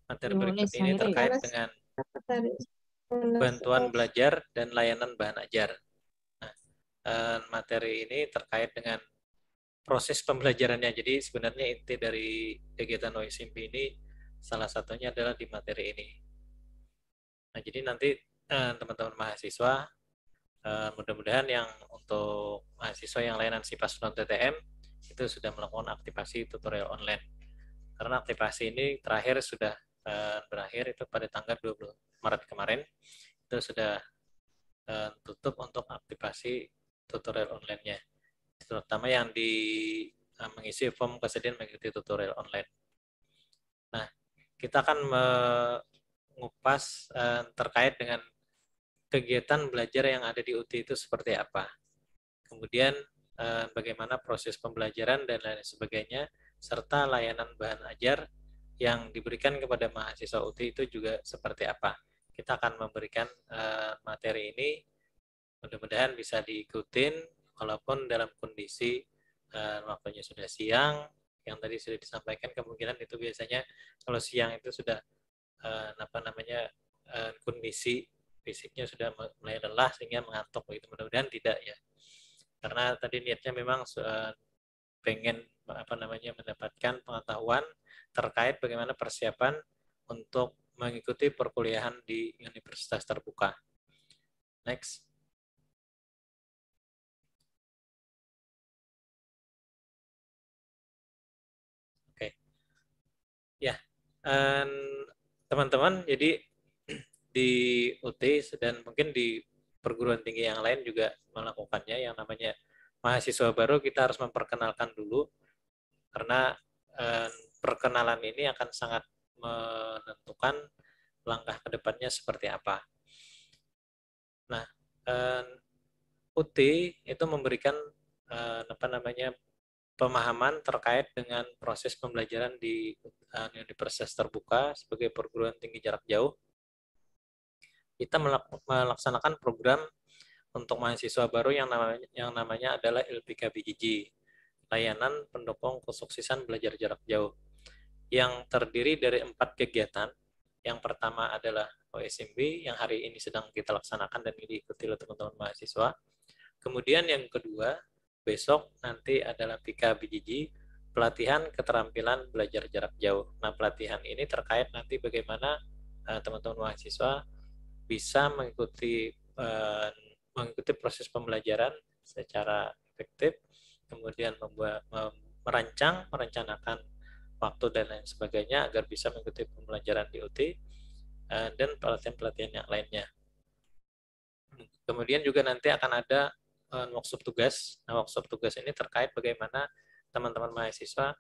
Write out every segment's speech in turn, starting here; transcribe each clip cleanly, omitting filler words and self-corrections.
Materi berikut ini terkait dengan bantuan belajar dan layanan bahan ajar. Nah, materi ini terkait dengan proses pembelajarannya. Jadi sebenarnya inti dari kegiatan OSMP ini salah satunya adalah di materi ini. Nah, jadi nanti teman-teman mahasiswa, mudah-mudahan yang untuk mahasiswa yang layanan SIPAS non TTM itu sudah melakukan aktivasi tutorial online. Karena aktivasi ini terakhir sudah berakhir itu pada tanggal 20 Maret kemarin. Itu sudah tutup untuk aktivasi tutorial online-nya. Terutama yang mengisi form kesediaan mengikuti tutorial online. Nah, kita akan mengupas terkait dengan kegiatan belajar yang ada di UT itu seperti apa. Kemudian bagaimana proses pembelajaran dan lain sebagainya, serta layanan bahan ajar yang diberikan kepada mahasiswa UT itu juga seperti apa. Kita akan memberikan materi ini, mudah-mudahan bisa diikutin, walaupun dalam kondisi waktunya sudah siang, yang tadi sudah disampaikan kemungkinan itu biasanya kalau siang itu sudah kondisi fisiknya sudah mulai lelah sehingga mengantuk, begitu. Mudah-mudahan tidak ya, karena tadi niatnya memang pengen mendapatkan pengetahuan terkait bagaimana persiapan untuk mengikuti perkuliahan di universitas terbuka. Next. Oke. Ya, teman-teman, jadi di UT dan mungkin di perguruan tinggi yang lain juga melakukannya, yang namanya mahasiswa baru kita harus memperkenalkan dulu, karena perkenalan ini akan sangat menentukan langkah ke depannya seperti apa. Nah, UT itu memberikan pemahaman terkait dengan proses pembelajaran di universitas terbuka sebagai perguruan tinggi jarak jauh. Kita melaksanakan program untuk mahasiswa baru yang namanya adalah LPK-BJJ, layanan pendukung kesuksesan belajar jarak jauh, yang terdiri dari 4 kegiatan. Yang pertama adalah OSMB yang hari ini sedang kita laksanakan dan diikuti oleh teman-teman mahasiswa. Kemudian yang kedua, besok nanti adalah PK-BJJ, pelatihan keterampilan belajar jarak jauh. Nah, pelatihan ini terkait nanti bagaimana teman-teman mahasiswa bisa mengikuti proses pembelajaran secara efektif, kemudian merencanakan waktu dan lain sebagainya agar bisa mengikuti pembelajaran di UT dan pelatihan-pelatihan yang lainnya. Kemudian juga nanti akan ada workshop tugas. Nah, workshop tugas ini terkait bagaimana teman-teman mahasiswa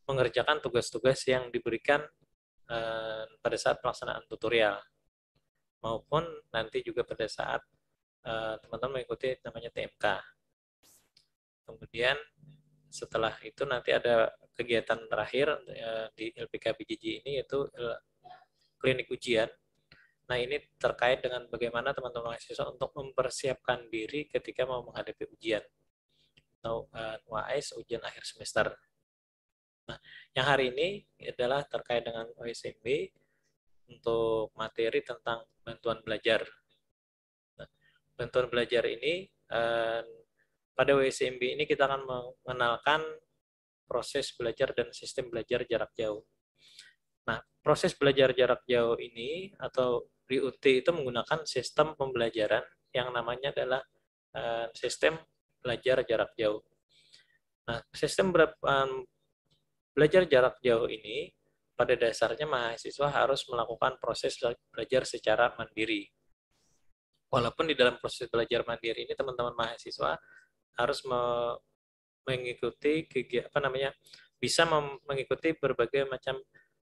mengerjakan tugas-tugas yang diberikan pada saat pelaksanaan tutorial, maupun nanti juga pada saat teman-teman mengikuti namanya TMK. Kemudian setelah itu nanti ada kegiatan terakhir di LPK-BJJ ini, yaitu klinik ujian. Nah, ini terkait dengan bagaimana teman-teman mahasiswa untuk mempersiapkan diri ketika mau menghadapi ujian atau UAS, ujian akhir semester. Nah, yang hari ini adalah terkait dengan OSMB untuk materi tentang bantuan belajar. Nah, bantuan belajar ini pada OSMB ini kita akan mengenalkan proses belajar dan sistem belajar jarak jauh. Nah, proses belajar jarak jauh ini atau di UT itu menggunakan sistem pembelajaran yang namanya adalah sistem belajar jarak jauh. Nah, sistem belajar jarak jauh ini pada dasarnya mahasiswa harus melakukan proses belajar secara mandiri. Walaupun di dalam proses belajar mandiri ini teman-teman mahasiswa harus mengikuti bisa mengikuti berbagai macam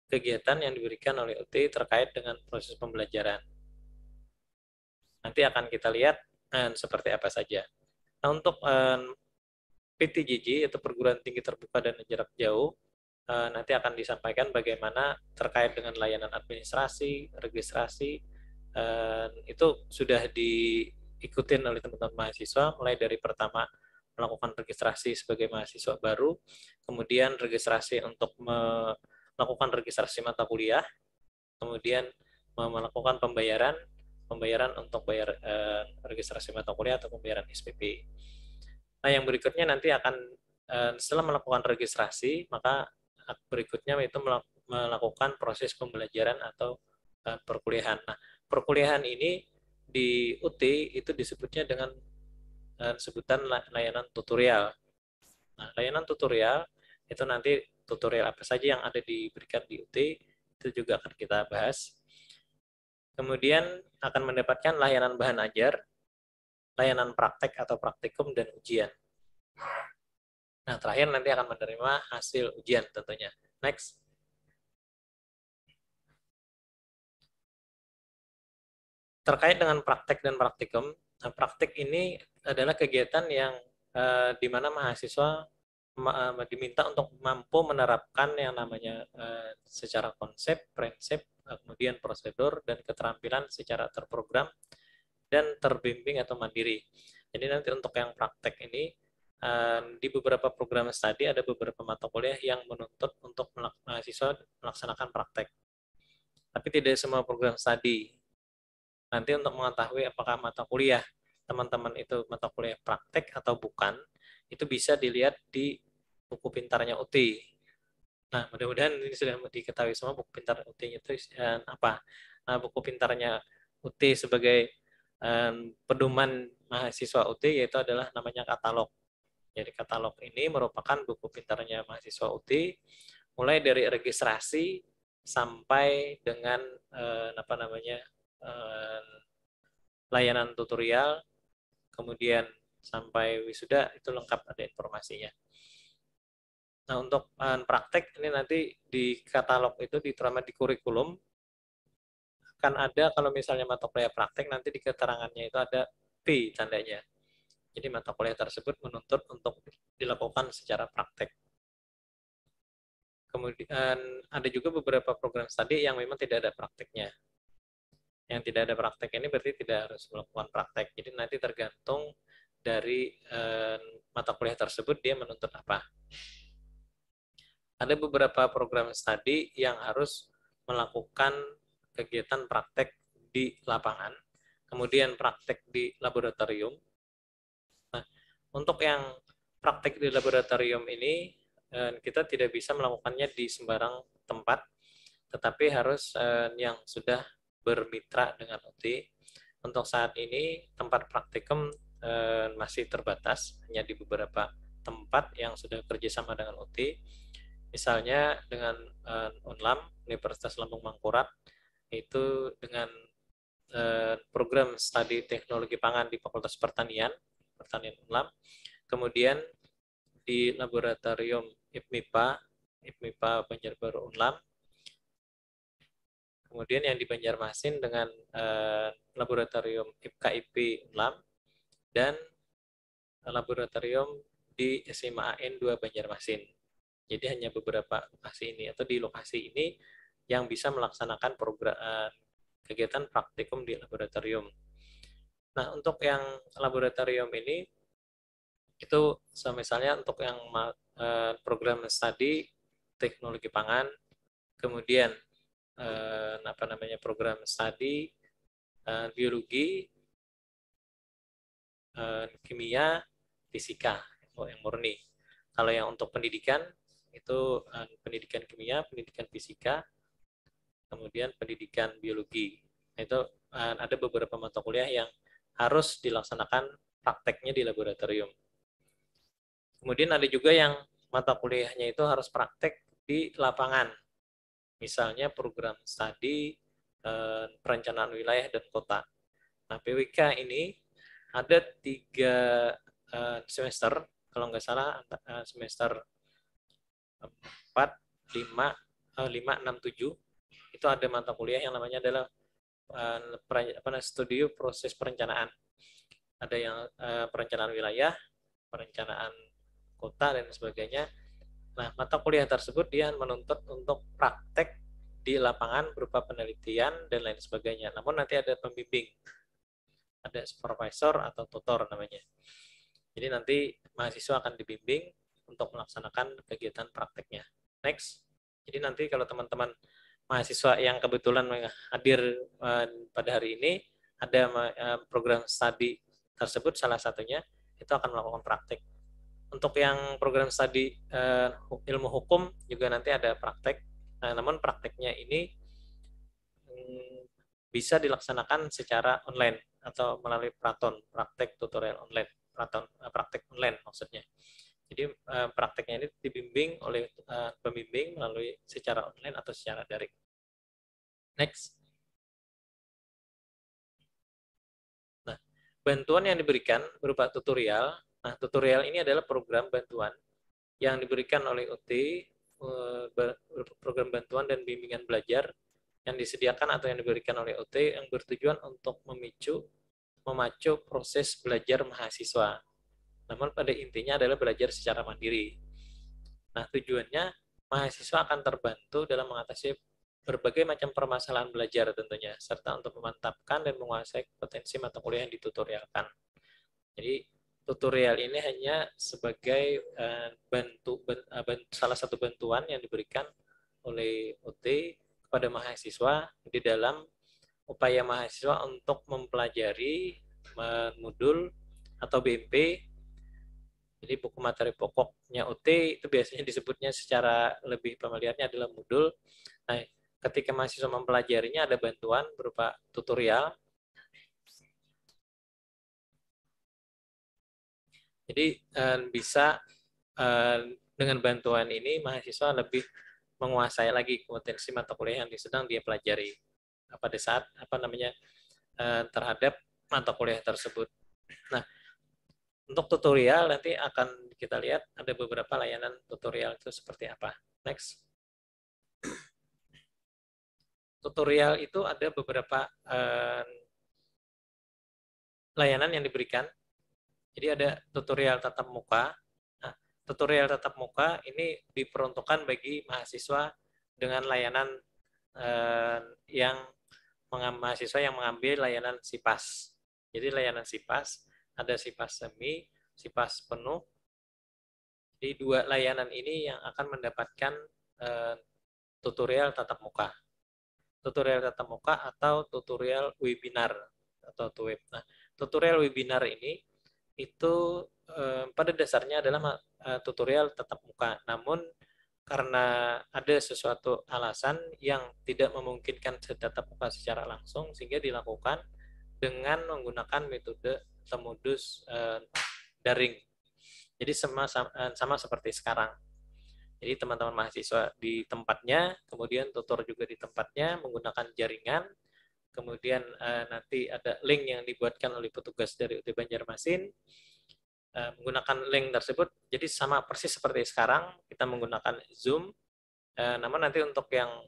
kegiatan yang diberikan oleh UT terkait dengan proses pembelajaran. Nanti akan kita lihat seperti apa saja. Nah, untuk PTJJ atau perguruan tinggi terbuka dan jarak jauh, nanti akan disampaikan bagaimana terkait dengan layanan administrasi, registrasi, itu sudah diikutin oleh teman-teman mahasiswa, mulai dari pertama melakukan registrasi sebagai mahasiswa baru, kemudian registrasi untuk melakukan registrasi mata kuliah, kemudian melakukan pembayaran untuk bayar registrasi mata kuliah atau pembayaran SPP. Nah, yang berikutnya nanti akan setelah melakukan registrasi, maka berikutnya itu melakukan proses pembelajaran atau perkuliahan. Nah, perkuliahan ini di UT itu disebutnya dengan sebutan layanan tutorial. Nah, layanan tutorial itu nanti tutorial apa saja yang ada diberikan di UT itu juga akan kita bahas. Kemudian akan mendapatkan layanan bahan ajar, layanan praktek atau praktikum, dan ujian. Nah, terakhir nanti akan menerima hasil ujian tentunya. Next. Terkait dengan praktek dan praktikum, nah, praktek ini adalah kegiatan yang di mana mahasiswa diminta untuk mampu menerapkan yang namanya secara konsep, prinsip, kemudian prosedur, dan keterampilan secara terprogram dan terbimbing atau mandiri. Jadi nanti untuk yang praktek ini, di beberapa program studi ada beberapa mata kuliah yang menuntut untuk mahasiswa melaksanakan praktek. Tapi tidak semua program studi. Nanti untuk mengetahui apakah mata kuliah teman-teman itu mata kuliah praktek atau bukan, itu bisa dilihat di buku pintarnya UT. Nah, mudah-mudahan ini sudah diketahui semua buku pintar UT itu apa. Nah, buku pintarnya UT sebagai pedoman mahasiswa UT yaitu adalah namanya katalog. Jadi katalog ini merupakan buku pintarnya mahasiswa UT mulai dari registrasi sampai dengan apa namanya layanan tutorial, kemudian sampai wisuda itu lengkap ada informasinya. Nah, untuk praktek ini nanti di katalog itu diterima di kurikulum kan ada kalau misalnya mata kuliah praktek nanti di keterangannya itu ada P tandanya. Jadi mata kuliah tersebut menuntut untuk dilakukan secara praktek. Kemudian ada juga beberapa program studi yang memang tidak ada prakteknya. Yang tidak ada praktek ini berarti tidak harus melakukan praktek. Jadi nanti tergantung dari mata kuliah tersebut dia menuntut apa. Ada beberapa program studi yang harus melakukan kegiatan praktek di lapangan, kemudian praktek di laboratorium. Nah, untuk yang praktek di laboratorium ini, kita tidak bisa melakukannya di sembarang tempat, tetapi harus yang sudah bermitra dengan UT. Untuk saat ini, tempat praktikum masih terbatas, hanya di beberapa tempat yang sudah kerjasama dengan UT. Misalnya dengan UNLAM, Universitas Lambung Mangkurat, itu dengan program studi teknologi pangan di Fakultas Pertanian UNLAM, kemudian di laboratorium IPMIPA Banjarbaru UNLAM, kemudian yang di Banjarmasin dengan laboratorium IPKIP UNLAM, dan laboratorium di SMA AN 2 Banjarmasin. Jadi hanya beberapa lokasi ini atau di lokasi ini yang bisa melaksanakan program kegiatan praktikum di laboratorium. Nah, untuk yang laboratorium ini itu misalnya untuk yang program studi teknologi pangan, kemudian apa namanya program studi biologi, kimia, fisika yang murni. Kalau yang untuk pendidikan itu pendidikan kimia, pendidikan fisika, kemudian pendidikan biologi. Itu ada beberapa mata kuliah yang harus dilaksanakan prakteknya di laboratorium. Kemudian ada juga yang mata kuliahnya itu harus praktek di lapangan. Misalnya program studi perencanaan wilayah dan kota. Nah, PWK ini ada 3 semester, kalau nggak salah semester 4, 5, 6, 7, itu ada mata kuliah yang namanya adalah studi proses perencanaan. Ada yang perencanaan wilayah, perencanaan kota, dan sebagainya. Nah, mata kuliah tersebut dia menuntut untuk praktek di lapangan berupa penelitian dan lain sebagainya. Namun nanti ada pembimbing, ada supervisor atau tutor namanya. Jadi nanti mahasiswa akan dibimbing untuk melaksanakan kegiatan prakteknya. Next. Jadi nanti kalau teman-teman mahasiswa yang kebetulan hadir pada hari ini, ada program studi tersebut salah satunya itu akan melakukan praktek. Untuk yang program studi ilmu hukum juga nanti ada praktek. Nah, namun prakteknya ini bisa dilaksanakan secara online atau melalui Praton, praktek tutorial online, Praton, praktek online maksudnya. Jadi prakteknya ini dibimbing oleh pembimbing melalui secara online atau secara daring. Next. Nah, bantuan yang diberikan berupa tutorial. Nah, tutorial ini adalah program bantuan yang diberikan oleh OT, program bantuan dan bimbingan belajar yang disediakan atau yang diberikan oleh OT yang bertujuan untuk memacu proses belajar mahasiswa. Namun pada intinya adalah belajar secara mandiri. Nah, tujuannya mahasiswa akan terbantu dalam mengatasi berbagai macam permasalahan belajar tentunya, serta untuk memantapkan dan menguasai potensi mata kuliah yang ditutorialkan. Jadi tutorial ini hanya sebagai salah satu bantuan yang diberikan oleh OT kepada mahasiswa di dalam upaya mahasiswa untuk mempelajari modul atau BMP. Jadi buku materi pokoknya OT itu biasanya disebutnya secara lebih familiarnya adalah modul. Nah, ketika mahasiswa mempelajarinya ada bantuan berupa tutorial. Jadi bisa dengan bantuan ini mahasiswa lebih menguasai lagi potensi mata kuliah yang sedang dia pelajari pada saat terhadap mata kuliah tersebut. Nah, untuk tutorial nanti akan kita lihat ada beberapa layanan tutorial itu seperti apa. Next. Tutorial itu ada beberapa layanan yang diberikan. Jadi ada tutorial tatap muka. Nah, tutorial tatap muka ini diperuntukkan bagi mahasiswa dengan layanan mahasiswa yang mengambil layanan SIPAS. Jadi layanan SIPAS ada SIPAS semi, SIPAS penuh. Di dua layanan ini yang akan mendapatkan tutorial tatap muka. Tutorial tatap muka atau tutorial webinar atau TUWEB. Nah, tutorial webinar ini itu pada dasarnya adalah tutorial tatap muka. Namun karena ada sesuatu alasan yang tidak memungkinkan tatap muka secara langsung sehingga dilakukan dengan menggunakan metode atau modus daring. Jadi sama seperti sekarang. Jadi teman-teman mahasiswa di tempatnya, kemudian tutor juga di tempatnya menggunakan jaringan, kemudian nanti ada link yang dibuatkan oleh petugas dari UT Banjarmasin, menggunakan link tersebut. Jadi sama persis seperti sekarang, kita menggunakan Zoom, namun nanti untuk yang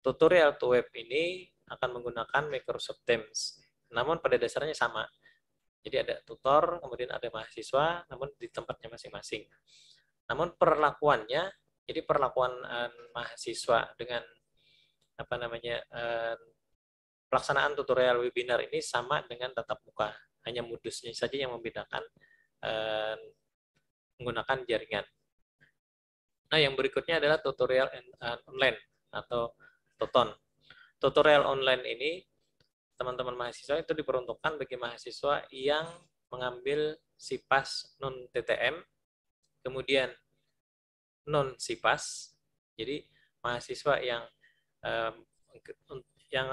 tutorial TUWEB ini akan menggunakan Microsoft Teams. Namun pada dasarnya sama. Jadi ada tutor, kemudian ada mahasiswa, namun di tempatnya masing-masing. Namun perlakuannya, jadi perlakuan mahasiswa dengan pelaksanaan tutorial webinar ini sama dengan tatap muka. Hanya modusnya saja yang membedakan menggunakan jaringan. Nah, yang berikutnya adalah tutorial online atau TOTON. Tutorial online ini teman-teman mahasiswa itu diperuntukkan bagi mahasiswa yang mengambil SIPAS non-TTM, kemudian non-SIPAS. Jadi mahasiswa yang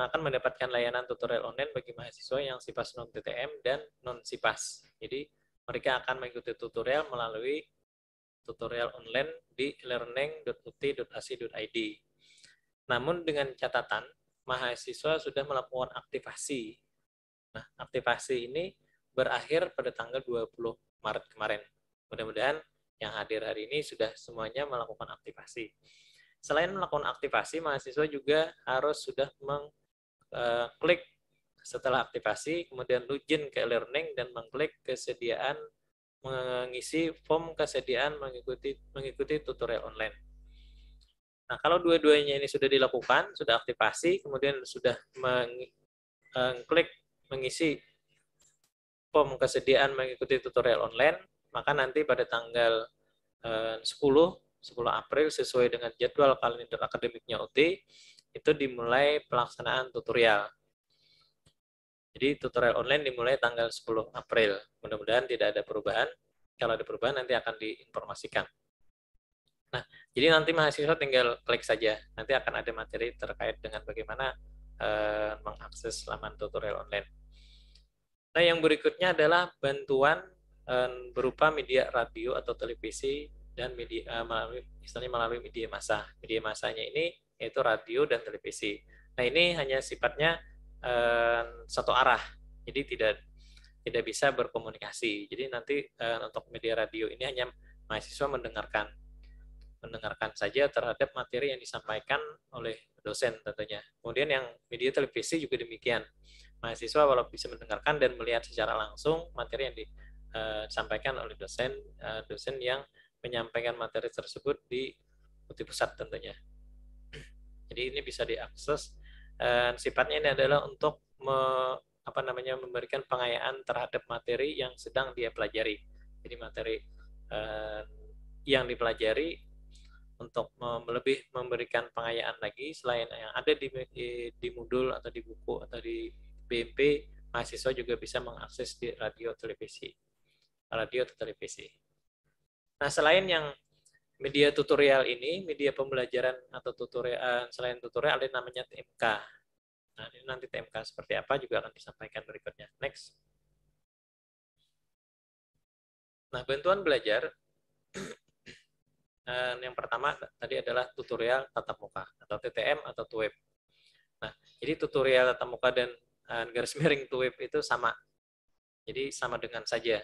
akan mendapatkan layanan tutorial online bagi mahasiswa yang SIPAS non-TTM dan non-SIPAS. Jadi mereka akan mengikuti tutorial melalui tutorial online di learning.ut.ac.id. Namun dengan catatan mahasiswa sudah melakukan aktivasi. Nah, aktivasi ini berakhir pada tanggal 20 Maret kemarin. Mudah-mudahan yang hadir hari ini sudah semuanya melakukan aktivasi. Selain melakukan aktivasi, mahasiswa juga harus sudah mengklik setelah aktivasi, kemudian login ke learning dan mengklik kesediaan mengisi form kesediaan mengikuti tutorial online. Nah, kalau dua-duanya ini sudah dilakukan, sudah aktivasi, kemudian sudah mengklik mengisi form kesediaan mengikuti tutorial online, maka nanti pada tanggal 10 April sesuai dengan jadwal kalender akademiknya OT, itu dimulai pelaksanaan tutorial. Jadi tutorial online dimulai tanggal 10 April. Mudah-mudahan tidak ada perubahan. Kalau ada perubahan nanti akan diinformasikan. Nah, jadi nanti mahasiswa tinggal klik saja. Nanti akan ada materi terkait dengan bagaimana mengakses laman tutorial online. Nah, yang berikutnya adalah bantuan berupa media radio atau televisi dan media melalui media massa. Media massanya ini yaitu radio dan televisi. Nah, ini hanya sifatnya satu arah. Jadi tidak bisa berkomunikasi. Jadi nanti untuk media radio ini hanya mahasiswa mendengarkan saja terhadap materi yang disampaikan oleh dosen tentunya. Kemudian yang media televisi juga demikian. Mahasiswa walau bisa mendengarkan dan melihat secara langsung materi yang disampaikan oleh dosen yang menyampaikan materi tersebut di Putih Pusat tentunya. Jadi ini bisa diakses. Sifatnya ini adalah untuk memberikan pengayaan terhadap materi yang sedang dia pelajari. Jadi materi yang dipelajari untuk lebih memberikan pengayaan lagi selain yang ada di modul atau di buku atau di BMP, mahasiswa juga bisa mengakses di radio atau televisi. Nah, selain yang media tutorial ini, media pembelajaran atau tutorial selain tutorial ada namanya TMK. Nah, ini nanti TMK seperti apa juga akan disampaikan berikutnya. Next. Nah, bantuan belajar yang pertama tadi adalah tutorial tatap muka atau TTM atau TUEP. Nah, jadi tutorial tatap muka dan garis miring TUEP itu sama. Jadi sama dengan saja.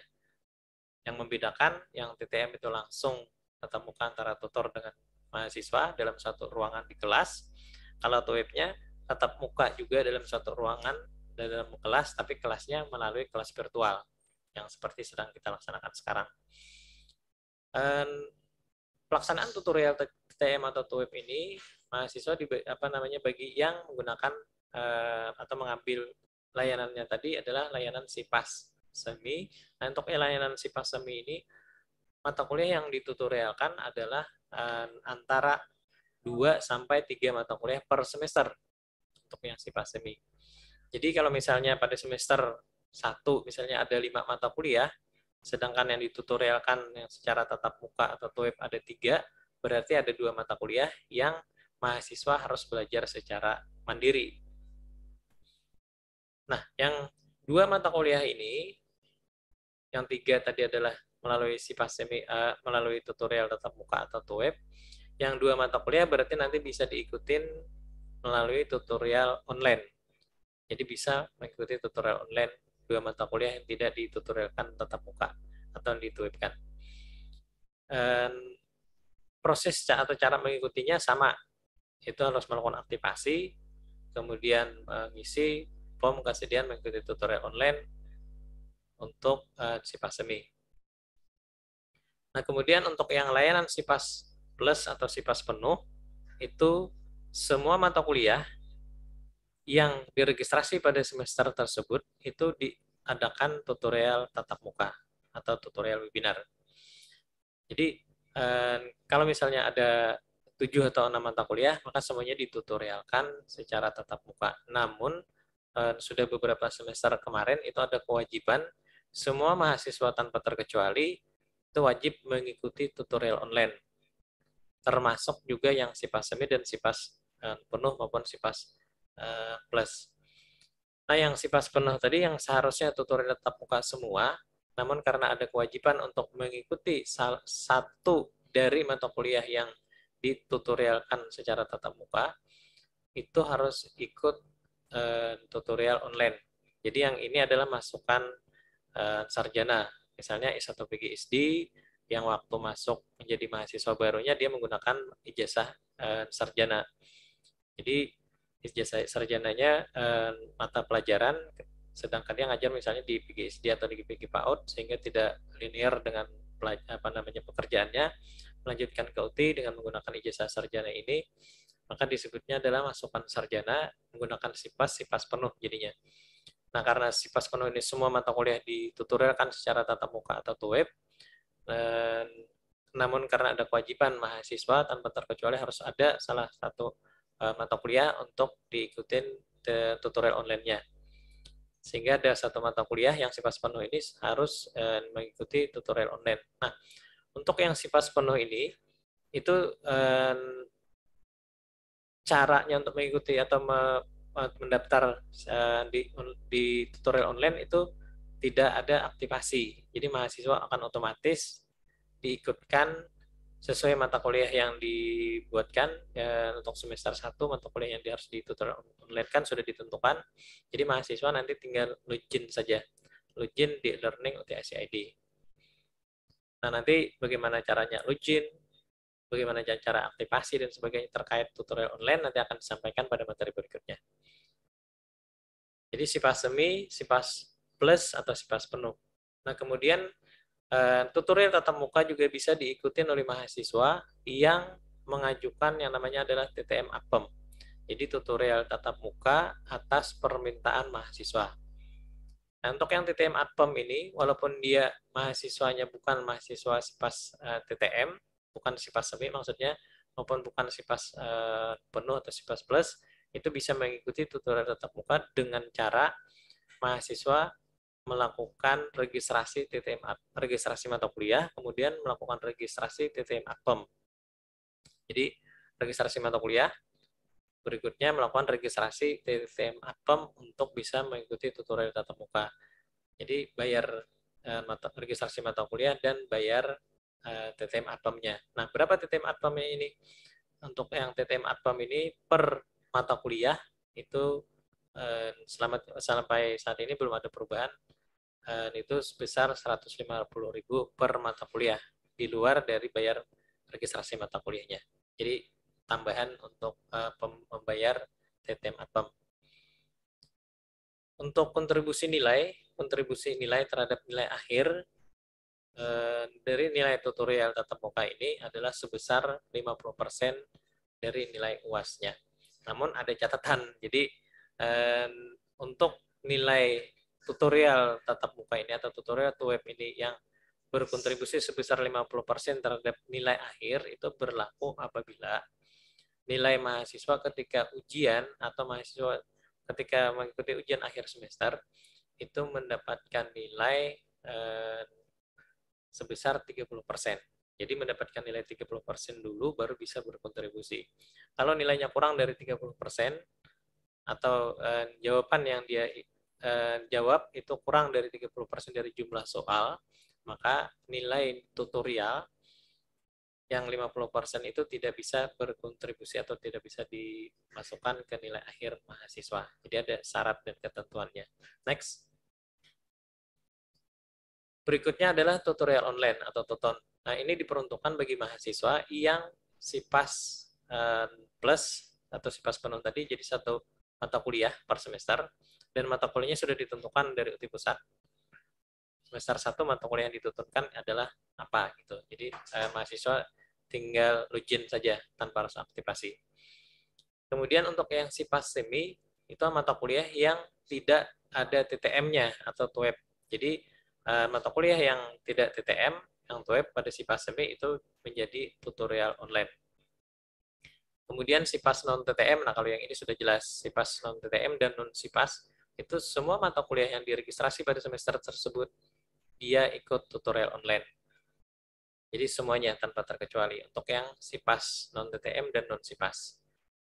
Yang membedakan yang TTM itu langsung tatap muka antara tutor dengan mahasiswa dalam satu ruangan di kelas. Kalau TUEP-nya tatap muka juga dalam satu ruangan dalam kelas, tapi kelasnya melalui kelas virtual yang seperti sedang kita laksanakan sekarang. Pelaksanaan tutorial TTM atau TUEP ini mahasiswa bagi yang menggunakan atau mengambil layanannya tadi adalah layanan SIPAS Semi. Nah, untuk layanan SIPAS Semi ini mata kuliah yang ditutorialkan adalah antara 2 sampai 3 mata kuliah per semester untuk yang SIPAS Semi. Jadi kalau misalnya pada semester 1 misalnya ada 5 mata kuliah, sedangkan yang ditutorialkan yang secara tatap muka atau TUEP ada 3, berarti ada 2 mata kuliah yang mahasiswa harus belajar secara mandiri. Nah, yang 2 mata kuliah ini, yang 3 tadi adalah melalui SIPAS Semi, melalui tutorial tatap muka atau TUEP, yang 2 mata kuliah berarti nanti bisa diikutin melalui tutorial online. Jadi bisa mengikuti tutorial online 2 mata kuliah yang tidak ditutorialkan tatap muka atau dituipkan. Proses atau cara mengikutinya sama, itu harus melakukan aktivasi, kemudian mengisi form kesediaan mengikuti tutorial online untuk SIPAS Semi. Nah, kemudian untuk yang layanan SIPAS Plus atau SIPAS penuh, itu semua mata kuliah yang diregistrasi pada semester tersebut itu diadakan tutorial tatap muka atau tutorial webinar. Jadi kalau misalnya ada 7 atau 6 mata kuliah, maka semuanya ditutorialkan secara tatap muka. Namun sudah beberapa semester kemarin itu ada kewajiban semua mahasiswa tanpa terkecuali itu wajib mengikuti tutorial online, termasuk juga yang SIPAS Semi dan SIPAS penuh maupun SIPAS Plus. Nah, yang SIPAS penuh tadi yang seharusnya tutorial tatap muka semua, namun karena ada kewajiban untuk mengikuti satu dari mata kuliah yang ditutorialkan secara tatap muka, itu harus ikut tutorial online. Jadi yang ini adalah masukan sarjana, misalnya S1 PGSD yang waktu masuk menjadi mahasiswa barunya dia menggunakan ijazah sarjana. Jadi ijazah sarjananya mata pelajaran, sedangkan dia ngajar misalnya di PGSD atau di PG PAUD sehingga tidak linear dengan pekerjaannya, melanjutkan ke UT dengan menggunakan ijazah sarjana ini, maka disebutnya adalah masukan sarjana menggunakan SIPAS penuh jadinya. Nah, karena SIPAS penuh ini semua mata kuliah ditutorialkan secara tatap muka atau TUEP, namun karena ada kewajiban mahasiswa tanpa terkecuali harus ada salah satu mata kuliah untuk diikutin tutorial online-nya. Sehingga ada satu mata kuliah yang sifat penuh ini harus mengikuti tutorial online. Nah, untuk yang sifat penuh ini, itu caranya untuk mengikuti atau mendaftar di tutorial online itu tidak ada aktivasi. Jadi mahasiswa akan otomatis diikutkan sesuai mata kuliah yang dibuatkan untuk semester 1 mata kuliah yang harus di tutorial online kan sudah ditentukan. Jadi mahasiswa nanti tinggal login saja. Login di learning UTS ID. Nah, nanti bagaimana caranya login, bagaimana cara aktivasi dan sebagainya terkait tutorial online nanti akan disampaikan pada materi berikutnya. Jadi SIPAS semi, SIPAS plus atau SIPAS penuh. Nah, kemudian tutorial tatap muka juga bisa diikuti oleh mahasiswa yang mengajukan yang namanya adalah TTM APEM. Jadi tutorial tatap muka atas permintaan mahasiswa. Nah, untuk yang TTM APEM ini, walaupun dia mahasiswanya bukan mahasiswa SIPAS TTM, bukan SIPAS semi maksudnya, maupun bukan SIPAS penuh atau SIPAS plus, itu bisa mengikuti tutorial tatap muka dengan cara mahasiswa melakukan registrasi TTM, registrasi mata kuliah, kemudian melakukan registrasi TTM APEM. Jadi registrasi mata kuliah, berikutnya melakukan registrasi TTM APEM untuk bisa mengikuti tutorial tatap muka. Jadi bayar registrasi mata kuliah dan bayar TTM APEM-nya. Nah, berapa TTM APEM-nya ini? Untuk yang TTM APEM ini per mata kuliah itu sampai saat ini belum ada perubahan. Itu sebesar 150.000 per mata kuliah di luar dari bayar registrasi mata kuliahnya. Jadi tambahan untuk membayar TTM APEM. Untuk kontribusi nilai terhadap nilai akhir dari nilai tutorial tatap muka ini adalah sebesar 50% dari nilai UAS-nya. Namun ada catatan, jadi untuk nilai tutorial tatap muka ini atau tutorial web ini yang berkontribusi sebesar 50% terhadap nilai akhir itu berlaku apabila nilai mahasiswa ketika ujian atau mahasiswa ketika mengikuti ujian akhir semester itu mendapatkan nilai sebesar 30%. Jadi mendapatkan nilai 30% dulu baru bisa berkontribusi. Kalau nilainya kurang dari 30% atau jawaban yang dia jawab itu kurang dari 30% dari jumlah soal, maka nilai tutorial yang 50% itu tidak bisa berkontribusi atau tidak bisa dimasukkan ke nilai akhir mahasiswa. Jadi ada syarat dan ketentuannya. Next. Berikutnya adalah tutorial online atau tuton. Nah, ini diperuntukkan bagi mahasiswa yang SIPAS plus atau SIPAS penuh tadi jadi satu mata kuliah per semester dan mata kuliahnya sudah ditentukan dari UTI Pusat. Semester 1 mata kuliah yang ditentukan adalah apa gitu. Jadi mahasiswa tinggal login saja tanpa harus aktivasi. Kemudian untuk yang SIPAS semi itu mata kuliah yang tidak ada TTM-nya atau TWEB. Jadi mata kuliah yang tidak TTM, yang TWEB pada SIPAS semi itu menjadi tutorial online. Kemudian SIPAS non TTM, nah kalau yang ini sudah jelas SIPAS non TTM dan non SIPAS itu semua mata kuliah yang diregistrasi pada semester tersebut dia ikut tutorial online. Jadi semuanya tanpa terkecuali untuk yang SIPAS non TTM dan non SIPAS.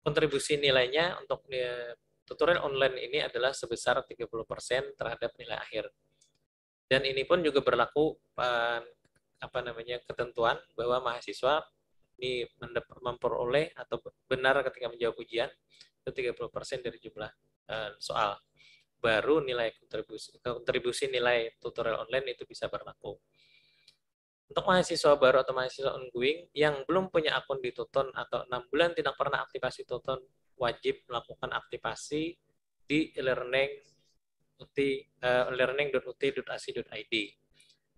Kontribusi nilainya untuk tutorial online ini adalah sebesar 30% terhadap nilai akhir. Dan ini pun juga berlaku ketentuan bahwa mahasiswa ini memperoleh atau benar ketika menjawab ujian itu 30% dari jumlah soal. Baru nilai kontribusi nilai tutorial online itu bisa berlaku. Untuk mahasiswa baru atau mahasiswa ongoing yang belum punya akun di Tuton atau 6 bulan tidak pernah aktivasi Tuton, wajib melakukan aktivasi di learning.ut.ac.id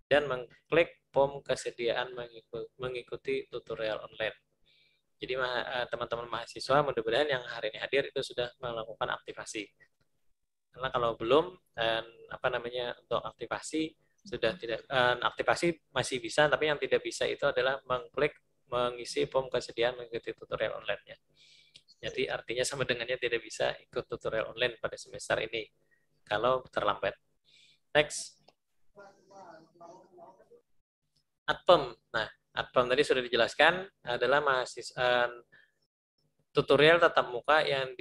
dan mengklik form kesediaan mengikuti tutorial online. Jadi teman-teman mahasiswa mudah-mudahan yang hari ini hadir itu sudah melakukan aktivasi. Karena kalau belum untuk aktivasi sudah tidak aktivasi masih bisa, tapi yang tidak bisa itu adalah mengklik mengisi form kesediaan mengikuti tutorial online-nya. Jadi artinya sama dengannya tidak bisa ikut tutorial online pada semester ini kalau terlambat. Next, ATPEM. Nah, ATPEM tadi sudah dijelaskan adalah mahasiswa tutorial tatap muka yang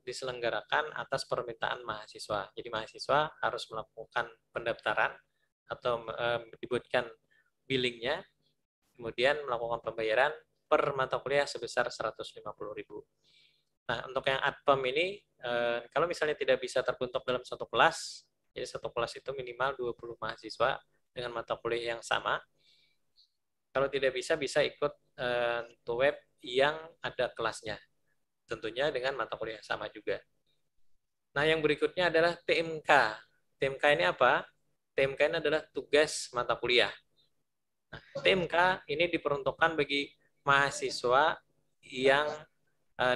diselenggarakan atas permintaan mahasiswa. Jadi mahasiswa harus melakukan pendaftaran atau dibuatkan billingnya, kemudian melakukan pembayaran per mata kuliah sebesar 150.000. Nah, untuk yang ATPEM ini, kalau misalnya tidak bisa terbentuk dalam satu kelas, jadi satu kelas itu minimal 20 mahasiswa dengan mata kuliah yang sama. Kalau tidak bisa, bisa ikut web yang ada kelasnya. Tentunya dengan mata kuliah yang sama juga. Nah, yang berikutnya adalah TMK. TMK ini apa? TMK ini adalah tugas mata kuliah. Nah, TMK ini diperuntukkan bagi mahasiswa yang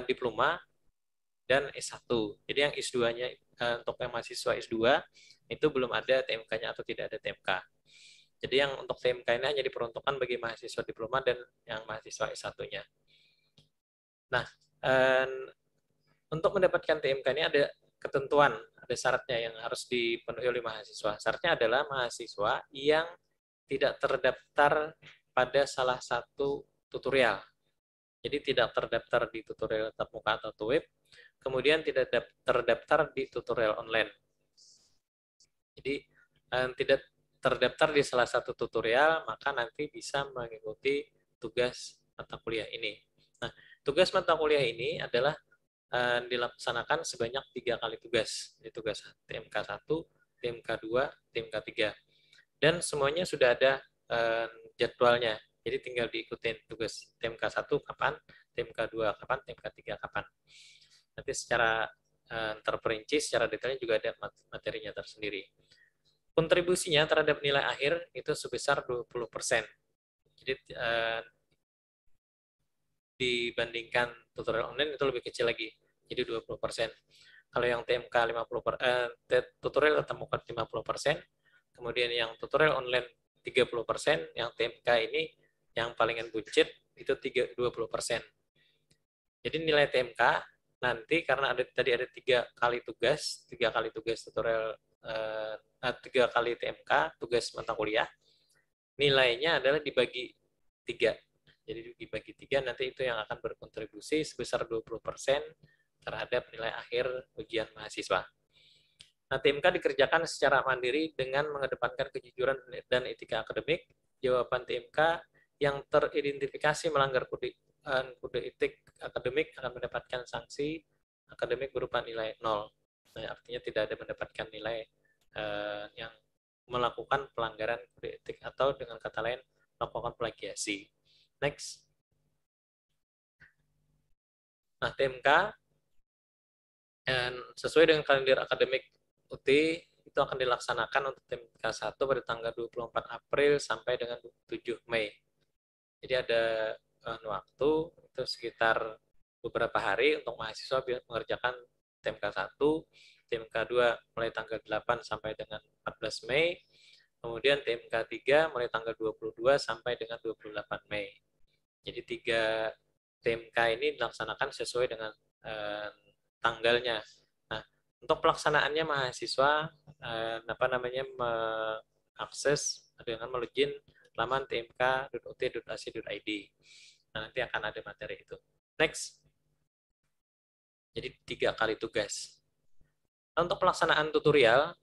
diploma dan S1. Jadi yang S2-nya untuk yang mahasiswa S2 itu belum ada TMK-nya atau tidak ada TMK. Jadi yang untuk TMK ini hanya diperuntukkan bagi mahasiswa diploma dan yang mahasiswa S1-nya. Nah, untuk mendapatkan TMK ini ada ketentuan, ada syaratnya yang harus dipenuhi oleh mahasiswa. Syaratnya adalah mahasiswa yang tidak terdaftar pada salah satu tutorial. Jadi tidak terdaftar di tutorial tatap muka atau web, kemudian tidak terdaftar di tutorial online. Jadi tidak terdaftar di salah satu tutorial, maka nanti bisa mengikuti tugas mata kuliah ini. Nah, tugas mata kuliah ini adalah dilaksanakan sebanyak 3 kali tugas. Jadi tugas TMK 1, TMK 2, TMK 3. Dan semuanya sudah ada jadwalnya. Jadi tinggal diikutin tugas TMK 1 kapan, TMK 2 kapan, TMK 3 kapan. Nanti secara terperinci, secara detailnya juga ada materinya tersendiri. Kontribusinya terhadap nilai akhir itu sebesar 20%. Jadi dibandingkan tutorial online itu lebih kecil lagi. Jadi 20%. Kalau yang TMK 50%, tutorial tatap muka 50%, kemudian yang tutorial online 30%, yang TMK ini yang palingan buncit itu 20%. Jadi nilai TMK nanti karena tadi ada 3 kali tugas tutorial, 3 kali TMK tugas mata kuliah, nilainya adalah dibagi 3. Jadi dibagi 3 nanti itu yang akan berkontribusi sebesar 20% terhadap nilai akhir ujian mahasiswa. Nah, TMK dikerjakan secara mandiri dengan mengedepankan kejujuran dan etika akademik. Jawaban TMK yang teridentifikasi melanggar kode etik akademik akan mendapatkan sanksi akademik berupa nilai 0. Nah, artinya tidak ada mendapatkan nilai yang melakukan pelanggaran kode etik atau dengan kata lain melakukan plagiasi. Next. Nah, TMK sesuai dengan kalender akademik UT itu akan dilaksanakan untuk TMK 1 pada tanggal 24 April sampai dengan 7 Mei. Jadi ada waktu itu sekitar beberapa hari untuk mahasiswa mengerjakan TMK 1, TMK 2 mulai tanggal 8 sampai dengan 14 Mei, kemudian TMK 3 mulai tanggal 22 sampai dengan 28 Mei. Jadi 3 TMK ini dilaksanakan sesuai dengan tanggalnya. Nah, untuk pelaksanaannya mahasiswa mengakses dengan melogin laman tmk.ut.ac.id. Nah, nanti akan ada materi itu. Next. Jadi 3 kali tugas. Nah, untuk pelaksanaan tutorial,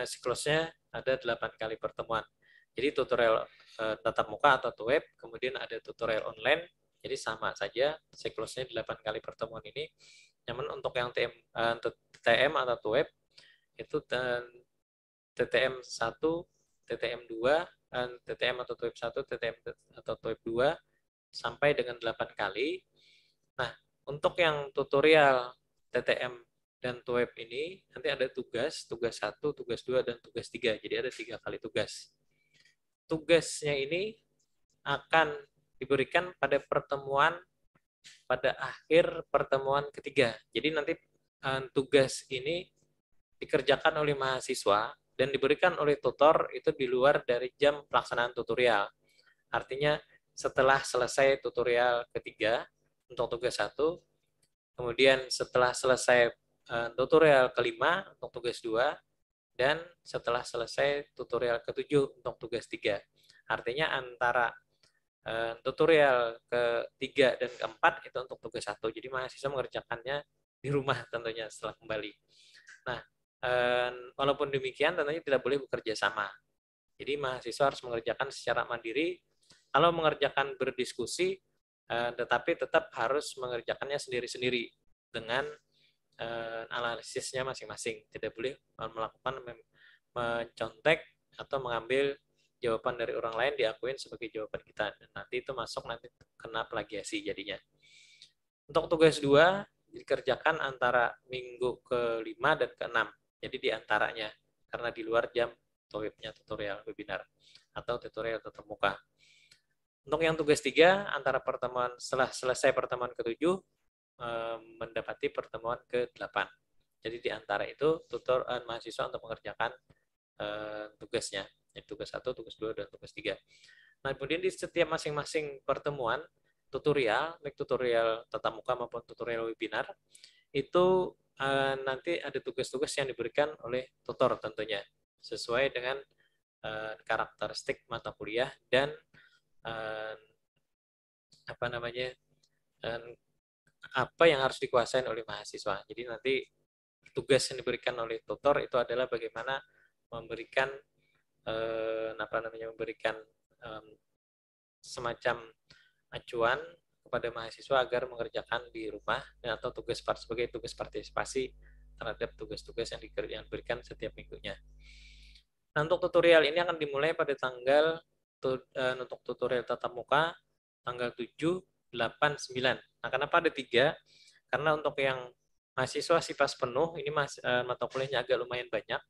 siklusnya ada 8 kali pertemuan. Jadi tutorial tatap muka atau web, kemudian ada tutorial online. Jadi sama saja siklusnya 8 kali pertemuan ini. Namun untuk yang TTM atau web itu TTM 1, TTM 2, TTM atau web 1, TTM atau web 2 sampai dengan 8 kali. Nah, untuk yang tutorial TTM dan web ini nanti ada tugas 1, tugas 2, dan tugas 3. Jadi ada 3 kali tugas. Tugasnya ini akan diberikan pada akhir pertemuan ketiga. Jadi nanti tugas ini dikerjakan oleh mahasiswa dan diberikan oleh tutor itu di luar dari jam pelaksanaan tutorial. Artinya setelah selesai tutorial ketiga untuk tugas 1, kemudian setelah selesai tutorial kelima untuk tugas 2, dan setelah selesai tutorial ke-7 untuk tugas 3. Artinya antara tutorial ke-3 dan ke-4 itu untuk tugas 1. Jadi mahasiswa mengerjakannya di rumah tentunya setelah kembali. Nah, walaupun demikian tentunya tidak boleh bekerja sama. Jadi mahasiswa harus mengerjakan secara mandiri. Kalau mengerjakan berdiskusi, tetapi tetap harus mengerjakannya sendiri-sendiri dengan analisisnya masing-masing. Tidak boleh melakukan mencontek atau mengambil jawaban dari orang lain diakuin sebagai jawaban kita. Dan nanti itu masuk nanti kena plagiasi jadinya. Untuk tugas 2 dikerjakan antara minggu ke-5 dan ke-6. Jadi di antaranya, karena di luar jam webnya tutorial webinar atau tutorial tatap muka. Untuk yang tugas 3, antara pertemuan setelah selesai pertemuan ke-7 mendapati pertemuan ke-8. Jadi di antara itu tutor mahasiswa untuk mengerjakan tugasnya, tugas 1, tugas 2, dan tugas 3. Nah, kemudian di setiap masing-masing pertemuan tutorial, baik tutorial tatap muka maupun tutorial webinar, itu nanti ada tugas-tugas yang diberikan oleh tutor tentunya, sesuai dengan karakteristik mata kuliah dan apa namanya apa yang harus dikuasain oleh mahasiswa. Jadi nanti tugas yang diberikan oleh tutor itu adalah bagaimana memberikan memberikan semacam acuan kepada mahasiswa agar mengerjakan di rumah atau tugas sebagai tugas partisipasi terhadap tugas-tugas yang diberikan setiap minggunya. Nah, untuk tutorial ini akan dimulai pada tanggal untuk tutorial tatap muka tanggal 7, 8, 9. Nah, kenapa ada 3? Karena untuk yang mahasiswa SIPAS penuh, ini mata kuliahnya agak lumayan banyak.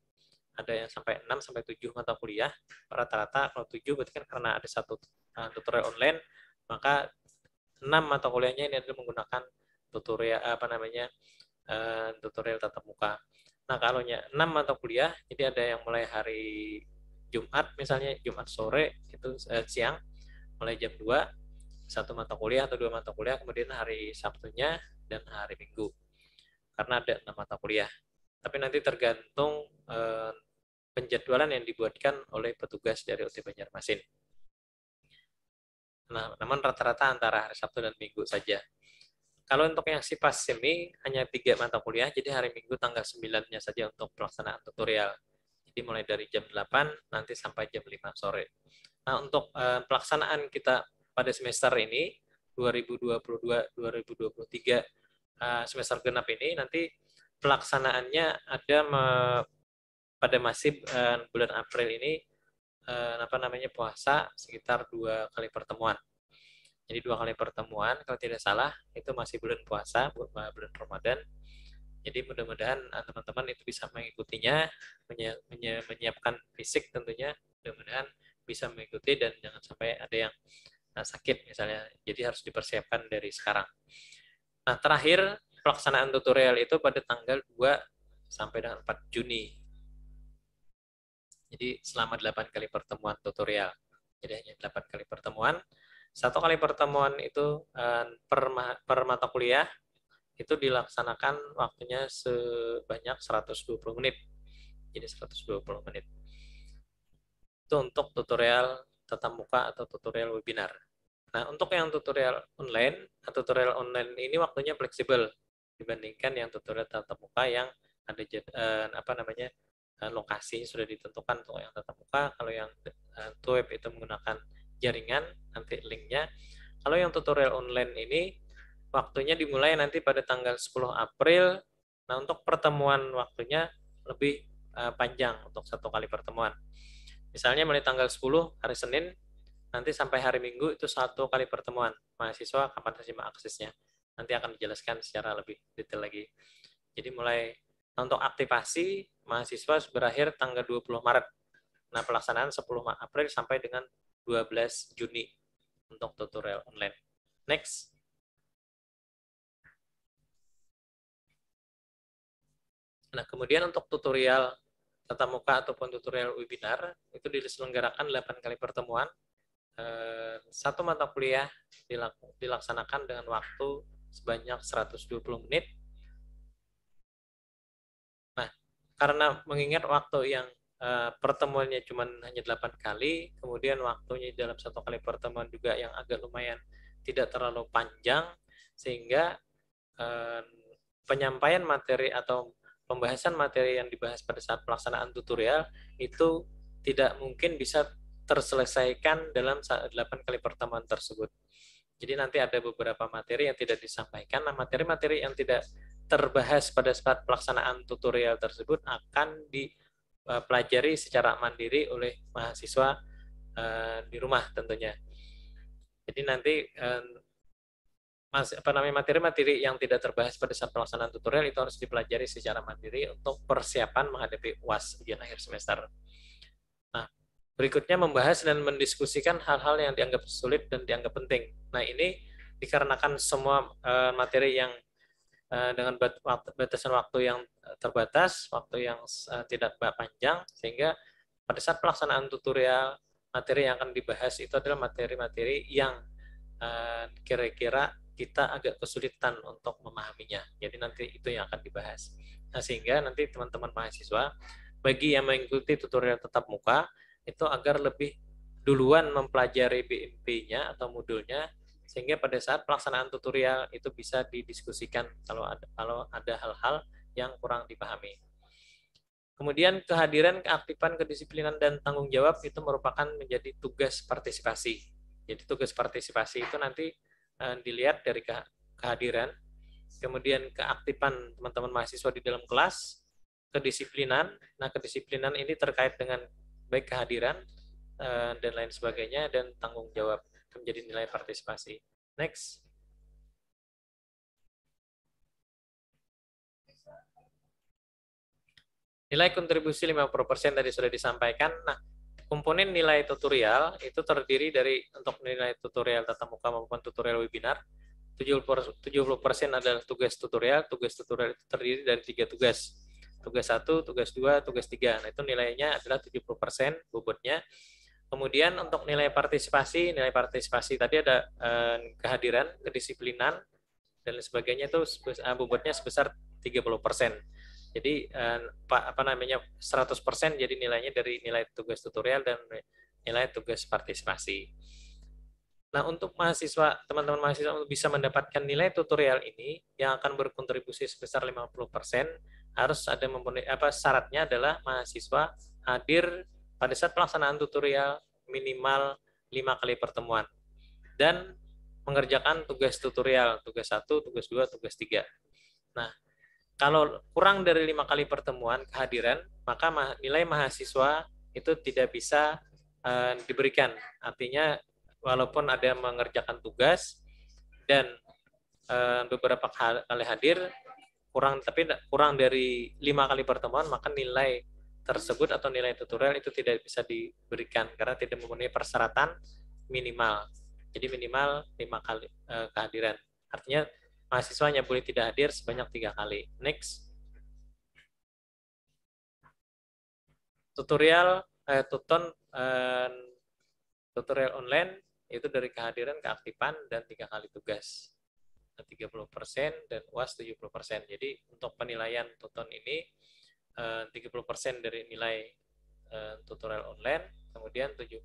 Ada yang sampai 6 sampai 7 mata kuliah. Rata-rata kalau 7 berarti kan karena ada satu tutorial online, maka 6 mata kuliahnya ini adalah menggunakan tutorial tutorial tatap muka. Nah, kalau 6 mata kuliah, jadi ada yang mulai hari Jumat, misalnya Jumat sore, itu siang, mulai jam 2, satu mata kuliah atau 2 mata kuliah, kemudian hari Sabtunya dan hari Minggu. Karena ada 6 mata kuliah. Tapi nanti tergantung penjadwalan yang dibuatkan oleh petugas dari UT Banjarmasin. Nah, namun rata-rata antara hari Sabtu dan Minggu saja. Kalau untuk yang SIPAS semi hanya 3 mata kuliah, jadi hari Minggu tanggal 9-nya saja untuk pelaksanaan tutorial. Jadi mulai dari jam 8 nanti sampai jam 5 sore. Nah, untuk pelaksanaan kita pada semester ini 2022-2023 semester genap ini nanti pelaksanaannya ada pada masih bulan April ini puasa sekitar 2 kali pertemuan. Jadi 2 kali pertemuan, kalau tidak salah, itu masih bulan puasa, bulan Ramadan. Jadi mudah-mudahan teman-teman itu bisa mengikutinya, menyiapkan fisik tentunya, mudah-mudahan bisa mengikuti dan jangan sampai ada yang sakit misalnya. Jadi harus dipersiapkan dari sekarang. Nah, terakhir pelaksanaan tutorial itu pada tanggal 2 sampai dengan 4 Juni. Jadi selama 8 kali pertemuan tutorial. Jadi hanya 8 kali pertemuan. 1 kali pertemuan itu per mata kuliah itu dilaksanakan waktunya sebanyak 120 menit. Jadi 120 menit. Itu untuk tutorial tatap muka atau tutorial webinar. Nah, untuk yang tutorial online ini waktunya fleksibel dibandingkan yang tutorial tatap muka yang ada lokasi sudah ditentukan untuk yang tatap muka. Kalau yang web itu menggunakan jaringan, nanti linknya. Kalau yang tutorial online ini waktunya dimulai nanti pada tanggal 10 April. Nah, untuk pertemuan waktunya lebih panjang untuk 1 kali pertemuan. Misalnya mulai tanggal 10 hari Senin nanti sampai hari Minggu itu 1 kali pertemuan. Mahasiswa kapan saja aksesnya. Nanti akan dijelaskan secara lebih detail lagi. Jadi mulai untuk aktivasi mahasiswa berakhir tanggal 20 Maret. Nah, pelaksanaan 10 April sampai dengan 12 Juni untuk tutorial online. Next. Nah, kemudian untuk tutorial tatap muka ataupun tutorial webinar itu diselenggarakan 8 kali pertemuan. 1 mata kuliah dilaksanakan dengan waktu sebanyak 120 menit. Nah, karena mengingat waktu yang pertemuannya cuma hanya 8 kali, kemudian waktunya dalam satu kali pertemuan juga yang agak lumayan tidak terlalu panjang, sehingga penyampaian materi atau pembahasan materi yang dibahas pada saat pelaksanaan tutorial itu tidak mungkin bisa terselesaikan dalam 8 kali pertemuan tersebut. Jadi nanti ada beberapa materi yang tidak disampaikan. Nah, materi-materi yang tidak terbahas pada saat pelaksanaan tutorial tersebut akan dipelajari secara mandiri oleh mahasiswa di rumah tentunya. Jadi nanti materi-materi yang tidak terbahas pada saat pelaksanaan tutorial itu harus dipelajari secara mandiri untuk persiapan menghadapi UAS ujian akhir semester. Nah, berikutnya membahas dan mendiskusikan hal-hal yang dianggap sulit dan dianggap penting. Nah, ini dikarenakan semua materi yang dengan batasan waktu yang terbatas, waktu yang tidak panjang, sehingga pada saat pelaksanaan tutorial, materi yang akan dibahas itu adalah materi-materi yang kira-kira kita agak kesulitan untuk memahaminya. Jadi nanti itu yang akan dibahas. Nah, sehingga nanti teman-teman mahasiswa, bagi yang mengikuti tutorial tatap muka, itu agar lebih duluan mempelajari BMP-nya atau modulnya, sehingga pada saat pelaksanaan tutorial itu bisa didiskusikan kalau ada hal-hal yang kurang dipahami. Kemudian kehadiran, keaktifan, kedisiplinan, dan tanggung jawab itu merupakan menjadi tugas partisipasi. Jadi tugas partisipasi itu nanti dilihat dari kehadiran, kemudian keaktifan teman-teman mahasiswa di dalam kelas, kedisiplinan. Nah, kedisiplinan ini terkait dengan baik kehadiran dan lain sebagainya, dan tanggung jawab menjadi nilai partisipasi. Next. Nilai kontribusi 50% tadi sudah disampaikan. Nah, komponen nilai tutorial itu terdiri dari, untuk nilai tutorial tatap muka maupun tutorial webinar, 70% adalah tugas tutorial. Tugas tutorial itu terdiri dari 3 tugas. Tugas 1, tugas 2, tugas 3. Nah, itu nilainya adalah 70% bobotnya. Kemudian untuk nilai partisipasi tadi ada kehadiran, kedisiplinan, dan sebagainya, itu bobotnya sebesar 30%. Jadi 100% jadi nilainya dari nilai tugas tutorial dan nilai tugas partisipasi. Nah, untuk mahasiswa, teman-teman mahasiswa untuk bisa mendapatkan nilai tutorial ini yang akan berkontribusi sebesar 50%, harus ada memenuhi syaratnya adalah mahasiswa hadir pada saat pelaksanaan tutorial minimal 5 kali pertemuan dan mengerjakan tugas tutorial, tugas 1, tugas 2, tugas 3. Nah, kalau kurang dari 5 kali pertemuan kehadiran, maka nilai mahasiswa itu tidak bisa diberikan. Artinya walaupun ada mengerjakan tugas dan beberapa kali hadir, kurang dari 5 kali pertemuan, maka nilai tersebut atau nilai tutorial itu tidak bisa diberikan karena tidak memenuhi persyaratan minimal. Jadi minimal 5 kali kehadiran. Artinya mahasiswanya boleh tidak hadir sebanyak 3 kali. Next. Tutorial tutorial online itu dari kehadiran, keaktifan, dan 3 kali tugas. 30% dan UAS 70%. Jadi untuk penilaian tuton ini 30% dari nilai tutorial online, kemudian 70%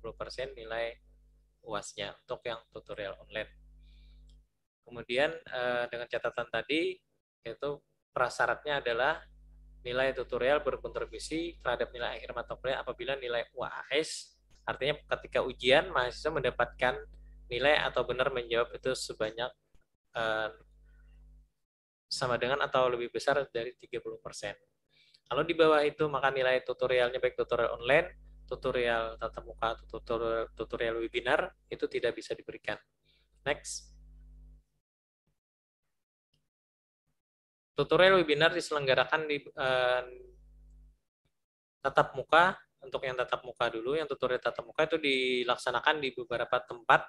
nilai UAS-nya untuk yang tutorial online. Kemudian dengan catatan tadi, yaitu prasyaratnya adalah nilai tutorial berkontribusi terhadap nilai akhir mata kuliah apabila nilai UAS, artinya ketika ujian mahasiswa mendapatkan nilai atau benar menjawab itu sebanyak sama dengan atau lebih besar dari 30%. Kalau di bawah itu, maka nilai tutorialnya baik tutorial online, tutorial tatap muka, atau tutorial webinar itu tidak bisa diberikan. Next. Tutorial webinar diselenggarakan di tatap muka. Untuk yang tatap muka dulu, yang tutorial tatap muka itu dilaksanakan di beberapa tempat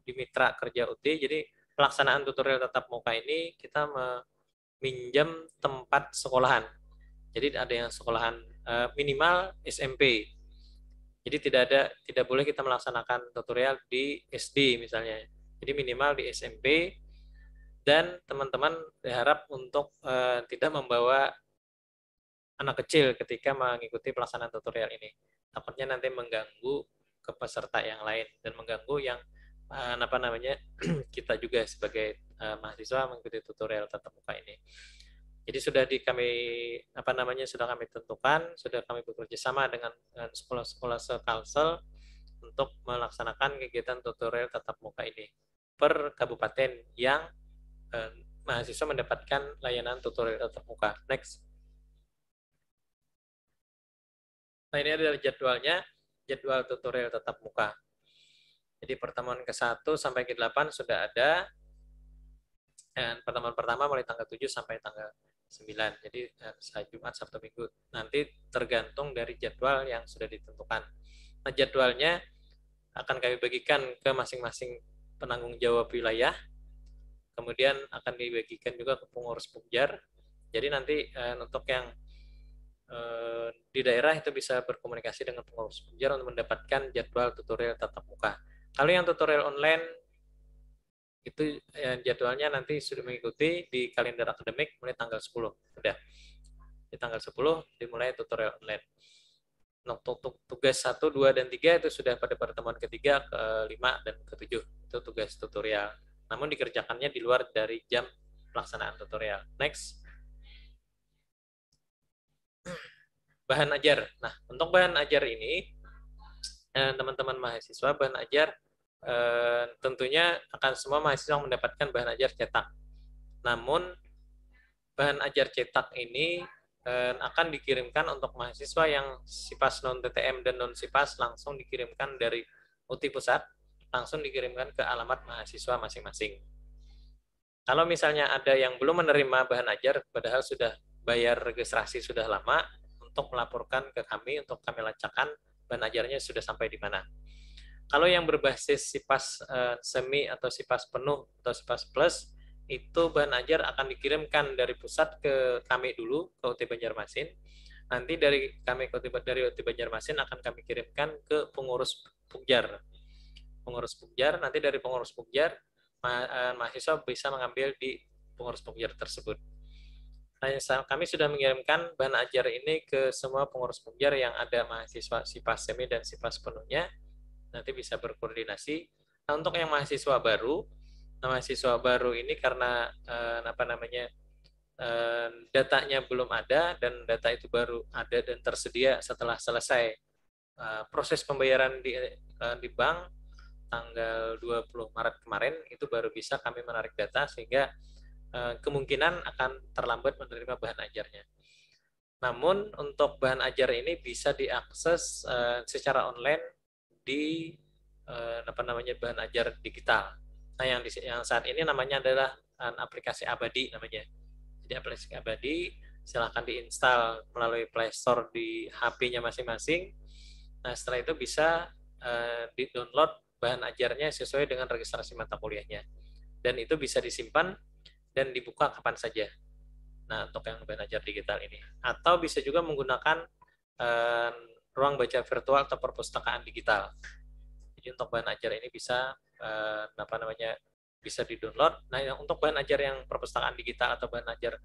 di mitra kerja UT. Jadi pelaksanaan tutorial tatap muka ini kita meminjam tempat sekolahan. Jadi ada yang sekolahan minimal SMP. Jadi tidak boleh kita melaksanakan tutorial di SD misalnya. Jadi minimal di SMP Dan teman-teman diharap untuk tidak membawa anak kecil ketika mengikuti pelaksanaan tutorial ini. Takutnya nanti mengganggu ke peserta yang lain dan mengganggu yang apa namanya kita juga sebagai mahasiswa mengikuti tutorial tatap muka ini. Jadi sudah sudah kami tentukan, sudah kami bekerja sama dengan sekolah-sekolah sekalsel untuk melaksanakan kegiatan tutorial tatap muka ini per kabupaten yang mahasiswa mendapatkan layanan tutorial tatap muka. Next. Nah, ini adalah jadwalnya, jadwal tutorial tatap muka. Jadi pertemuan ke-1 sampai ke-8 sudah ada. Dan pertemuan pertama mulai tanggal 7 sampai tanggal 9. Jadi Jumat, Sabtu, Minggu. Nanti tergantung dari jadwal yang sudah ditentukan. Nah, jadwalnya akan kami bagikan ke masing-masing penanggung jawab wilayah. Kemudian akan dibagikan juga ke pengurus Pukjar. Jadi nanti untuk yang di daerah itu bisa berkomunikasi dengan pengurus Pukjar untuk mendapatkan jadwal tutorial tatap muka. Kalau yang tutorial online itu jadwalnya nanti sudah mengikuti di kalender akademik mulai tanggal 10. Udah. Di tanggal 10 dimulai tutorial online. Untuk tugas 1, 2, dan 3 itu sudah pada pertemuan ketiga, ke-5, dan ke-7. Itu tugas tutorial. Namun dikerjakannya di luar dari jam pelaksanaan tutorial. Next. Bahan ajar. Nah, untuk bahan ajar ini, teman-teman mahasiswa, bahan ajar tentunya akan semua mahasiswa mendapatkan bahan ajar cetak. Namun, bahan ajar cetak ini akan dikirimkan untuk mahasiswa yang SIPAS non-TTM dan non-SIPAS langsung dikirimkan dari UTI Pusat, langsung dikirimkan ke alamat mahasiswa masing-masing. Kalau misalnya ada yang belum menerima bahan ajar, padahal sudah bayar registrasi sudah lama, untuk melaporkan ke kami, untuk kami lacakkan bahan ajarnya sudah sampai di mana. Kalau yang berbasis SIPAS semi atau SIPAS penuh atau SIPAS plus, itu bahan ajar akan dikirimkan dari pusat ke kami dulu, ke UT Banjarmasin. Nanti dari UT Banjarmasin akan kami kirimkan ke pengurus Pukjar. Pengurus Pukjar, nanti dari pengurus Pukjar, mahasiswa bisa mengambil di pengurus Pukjar tersebut. Nah, kami sudah mengirimkan bahan ajar ini ke semua pengurus Pukjar yang ada mahasiswa SIPAS semi dan SIPAS penuhnya. Nanti bisa berkoordinasi. Nah, untuk yang mahasiswa baru ini karena datanya belum ada dan data itu baru ada dan tersedia setelah selesai proses pembayaran di bank tanggal 20 Maret kemarin, itu baru bisa kami menarik data sehingga kemungkinan akan terlambat menerima bahan ajarnya. Namun untuk bahan ajar ini bisa diakses secara online di bahan ajar digital. Nah, yang saat ini namanya adalah aplikasi Abadi namanya. Jadi aplikasi Abadi silahkan diinstal melalui Play Store di HP-nya masing-masing. Nah, setelah itu bisa di-download bahan ajarnya sesuai dengan registrasi mata kuliahnya. Dan itu bisa disimpan dan dibuka kapan saja. Nah, untuk yang bahan ajar digital ini. Atau bisa juga menggunakan ruang baca virtual atau perpustakaan digital. Jadi untuk bahan ajar ini bisa bisa di-download. Nah, untuk bahan ajar yang perpustakaan digital atau bahan ajar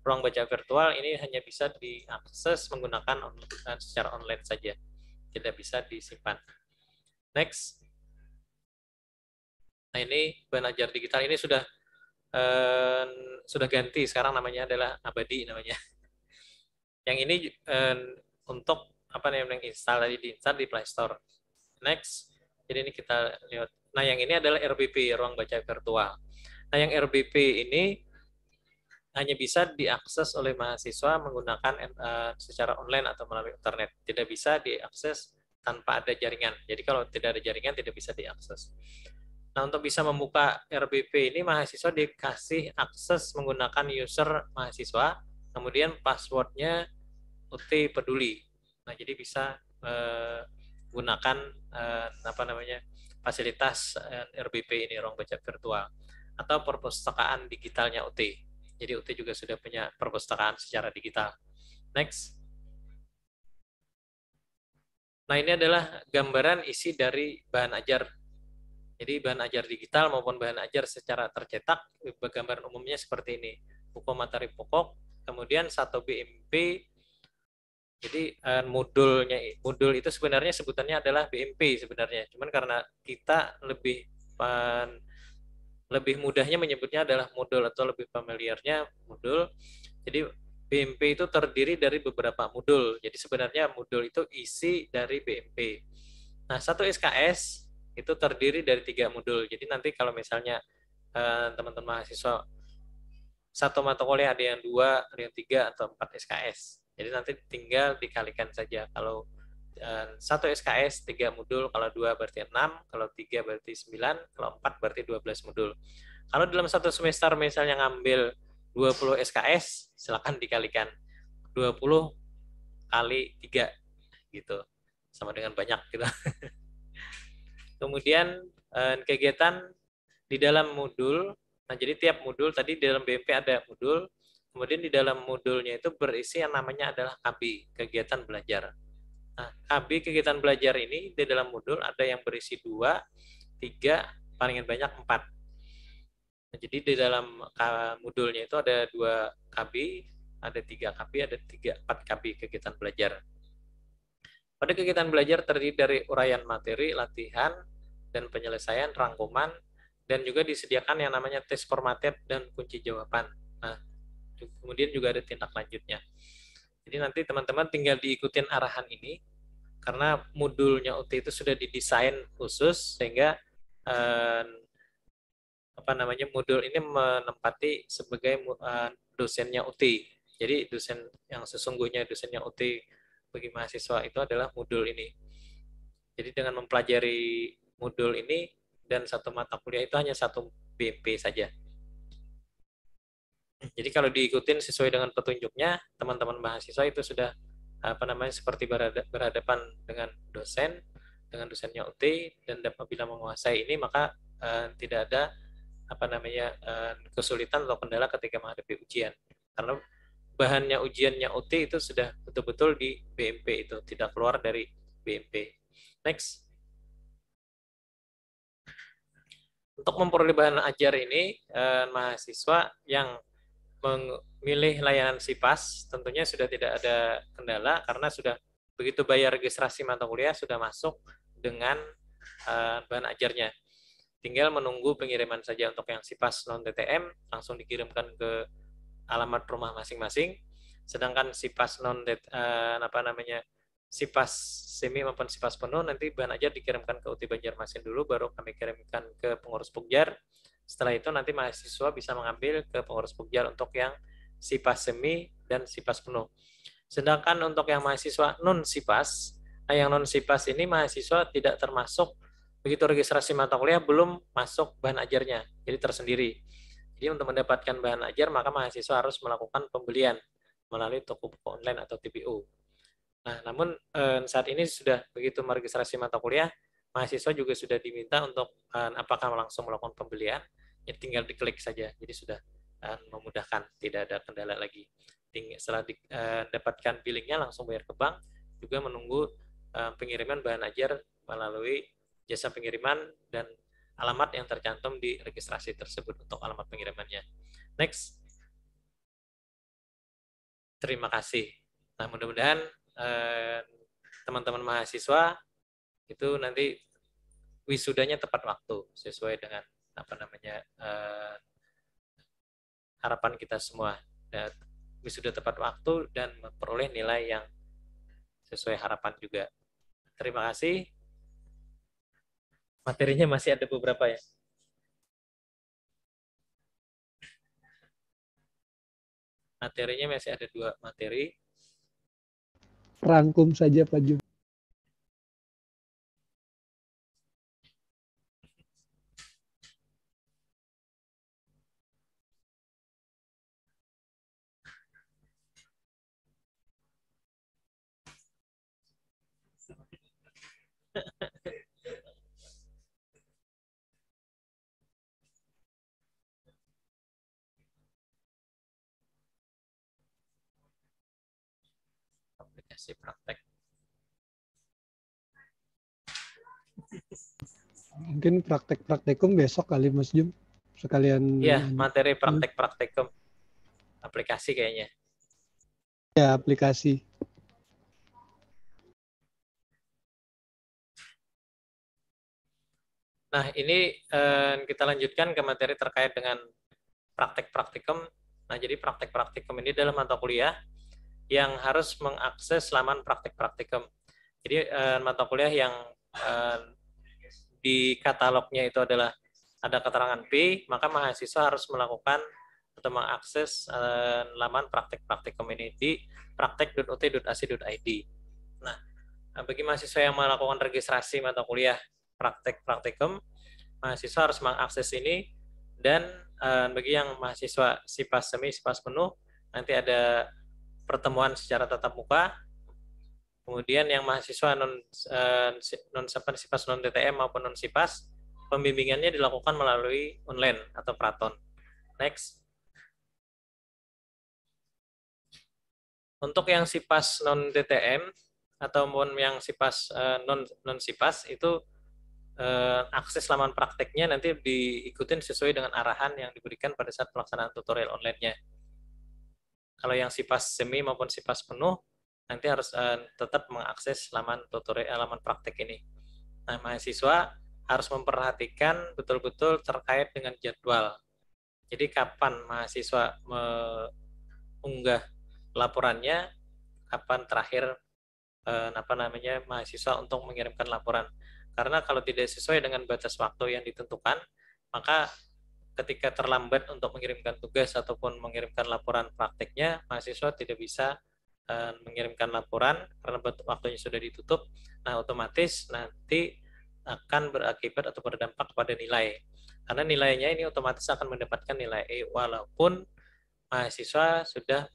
ruang baca virtual ini hanya bisa diakses menggunakan secara online saja. Tidak bisa disimpan. Next. Nah, ini bahan ajar digital ini sudah ganti, sekarang namanya adalah Abadi namanya. Yang ini untuk install tadi diinstal di Play Store. Next. Jadi ini kita lihat. Nah, yang ini adalah RBP, ruang baca virtual. Nah, yang RBP ini hanya bisa diakses oleh mahasiswa menggunakan secara online atau melalui internet. Tidak bisa diakses tanpa ada jaringan. Jadi kalau tidak ada jaringan tidak bisa diakses. Nah, untuk bisa membuka RBP ini mahasiswa dikasih akses menggunakan user mahasiswa, kemudian passwordnya UT Peduli. Nah, jadi bisa gunakan fasilitas RBP ini, ruang baca virtual, atau perpustakaan digitalnya UT. Jadi UT juga sudah punya perpustakaan secara digital. Next. Nah, ini adalah gambaran isi dari bahan ajar Jadi bahan ajar digital maupun bahan ajar secara tercetak, gambaran umumnya seperti ini. Buku materi pokok, kemudian 1 BMP. Jadi modul itu sebenarnya sebutannya adalah BMP sebenarnya. Cuman karena kita lebih mudahnya menyebutnya adalah modul atau lebih familiarnya modul. Jadi BMP itu terdiri dari beberapa modul. Jadi sebenarnya modul itu isi dari BMP. Nah, satu SKS itu terdiri dari 3 modul. Jadi nanti kalau misalnya teman-teman mahasiswa satu mata kuliah ada yang 2, ada yang 3 atau 4 SKS. Jadi nanti tinggal dikalikan saja. Kalau satu SKS 3 modul, kalau 2 berarti 6, kalau 3 berarti 9, kalau 4 berarti 12 modul. Kalau dalam satu semester misalnya ngambil 20 SKS, silakan dikalikan 20 kali 3 gitu. Sama dengan banyak gitu. Kemudian kegiatan di dalam modul. Nah, jadi tiap modul tadi di dalam BMP ada modul, kemudian di dalam modulnya itu berisi yang namanya adalah KB, kegiatan belajar. Nah, KB kegiatan belajar ini di dalam modul ada yang berisi 2, 3, paling banyak 4. Nah, jadi di dalam modulnya itu ada 2 KB, ada 3 KB, ada 4 KB kegiatan belajar. Pada kegiatan belajar terdiri dari uraian materi, latihan, dan penyelesaian rangkuman, dan juga disediakan yang namanya tes formated dan kunci jawaban. Nah, kemudian juga ada tindak lanjutnya. Jadi nanti teman-teman tinggal diikutin arahan ini, karena modulnya UT itu sudah didesain khusus sehingga modul ini menempati sebagai dosennya UT. Jadi dosen yang sesungguhnya dosennya UT bagi mahasiswa itu adalah modul ini. Jadi dengan mempelajari modul ini dan satu mata kuliah itu hanya satu BMP saja. Jadi kalau diikutin sesuai dengan petunjuknya, teman-teman mahasiswa itu sudah seperti berhadapan dengan dosennya UT, dan apabila menguasai ini maka tidak ada kesulitan atau kendala ketika menghadapi ujian. Karena bahannya ujiannya UT itu sudah betul-betul di BMP itu, tidak keluar dari BMP. Next. Untuk memperoleh bahan ajar ini, mahasiswa yang memilih layanan SIPAS tentunya sudah tidak ada kendala karena sudah begitu bayar registrasi mata kuliah sudah masuk dengan bahan ajarnya. Tinggal menunggu pengiriman saja. Untuk yang SIPAS non TTM langsung dikirimkan ke alamat rumah masing-masing. Sedangkan SIPAS non SIPAS semi maupun SIPAS penuh nanti bahan ajar dikirimkan ke UT Banjarmasin dulu, baru kami kirimkan ke pengurus Pukjar. Setelah itu nanti mahasiswa bisa mengambil ke pengurus Pukjar untuk yang SIPAS semi dan SIPAS penuh. Sedangkan untuk yang mahasiswa non SIPAS, nah yang non SIPAS ini mahasiswa tidak termasuk begitu registrasi mata kuliah belum masuk bahan ajarnya, jadi tersendiri. Jadi untuk mendapatkan bahan ajar maka mahasiswa harus melakukan pembelian melalui toko buku online atau TPO. Nah, namun saat ini sudah begitu meregistrasi mata kuliah, mahasiswa juga sudah diminta untuk apakah langsung melakukan pembelian, ya tinggal diklik saja. Jadi sudah memudahkan, tidak ada kendala lagi. Setelah dapatkan billingnya langsung bayar ke bank, juga menunggu pengiriman bahan ajar melalui jasa pengiriman dan alamat yang tercantum di registrasi tersebut untuk alamat pengirimannya. Next. Terima kasih. Nah, mudah-mudahan teman-teman mahasiswa itu nanti wisudanya tepat waktu sesuai dengan harapan kita semua. Dan wisuda tepat waktu dan memperoleh nilai yang sesuai harapan juga. Terima kasih. Materinya masih ada beberapa ya. Materinya masih ada 2 materi. Rangkum saja Pak Jum. Aplikasi praktek. Mungkin praktek-praktikum besok kali Mas Jum. Sekalian Iya, materi praktek-praktikum aplikasi kayaknya. ya aplikasi. Nah, ini kita lanjutkan ke materi terkait dengan praktek-praktikum. Nah, jadi praktek-praktikum ini dalam mata kuliah yang harus mengakses laman praktek-praktikum. Jadi mata kuliah yang di katalognya itu adalah ada keterangan P, maka mahasiswa harus melakukan atau mengakses laman praktek-praktikum ini di praktek.ut.ac.id. Nah, bagi mahasiswa yang melakukan registrasi mata kuliah praktek-praktikum, mahasiswa harus mengakses ini, dan bagi yang mahasiswa SIPAS semi, SIPAS penuh, nanti ada pertemuan secara tatap muka. Kemudian yang mahasiswa non SIPAS non TTM maupun non SIPAS, pembimbingannya dilakukan melalui online atau Praton. Next. Untuk yang SIPAS non TTM ataupun yang SIPAS non SIPAS itu akses laman prakteknya nanti diikutin sesuai dengan arahan yang diberikan pada saat pelaksanaan tutorial online-nya. Kalau yang SIPAS semi maupun SIPAS penuh, nanti harus tetap mengakses laman tutorial, laman praktek ini. Nah, mahasiswa harus memperhatikan betul-betul terkait dengan jadwal. Jadi kapan mahasiswa mengunggah laporannya, kapan terakhir mahasiswa untuk mengirimkan laporan. Karena kalau tidak sesuai dengan batas waktu yang ditentukan, maka ketika terlambat untuk mengirimkan tugas ataupun mengirimkan laporan prakteknya, mahasiswa tidak bisa mengirimkan laporan karena waktunya sudah ditutup. Nah, otomatis nanti akan berakibat atau berdampak pada nilai. Karena nilainya ini otomatis akan mendapatkan nilai E walaupun mahasiswa sudah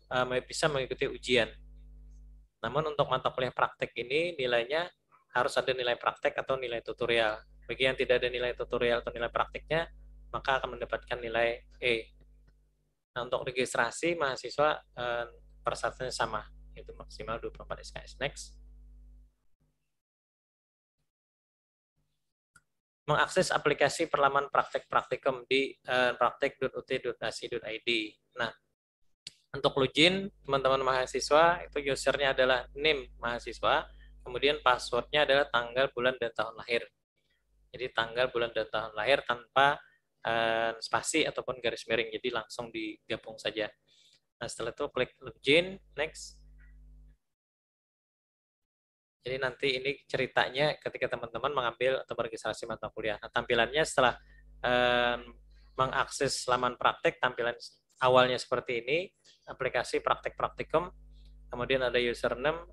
bisa mengikuti ujian. Namun untuk mata kuliah praktek ini nilainya harus ada nilai praktek atau nilai tutorial. Bagi yang tidak ada nilai tutorial atau nilai prakteknya, maka akan mendapatkan nilai E. Nah, untuk registrasi mahasiswa persyaratnya sama, yaitu maksimal 24 SKS. Next. Mengakses aplikasi perlaman praktek praktikum di praktek.ut.ac.id. Nah, untuk login, teman-teman mahasiswa, itu usernya adalah NIM mahasiswa, kemudian passwordnya adalah tanggal, bulan, dan tahun lahir. Jadi tanggal, bulan, dan tahun lahir tanpa spasi ataupun garis miring, jadi langsung digabung saja. Nah, setelah itu klik login, next. Jadi nanti ini ceritanya ketika teman-teman mengambil atau meregistrasi mata kuliah. Nah, tampilannya setelah mengakses laman praktek, tampilan awalnya seperti ini, aplikasi praktek praktikum, kemudian ada username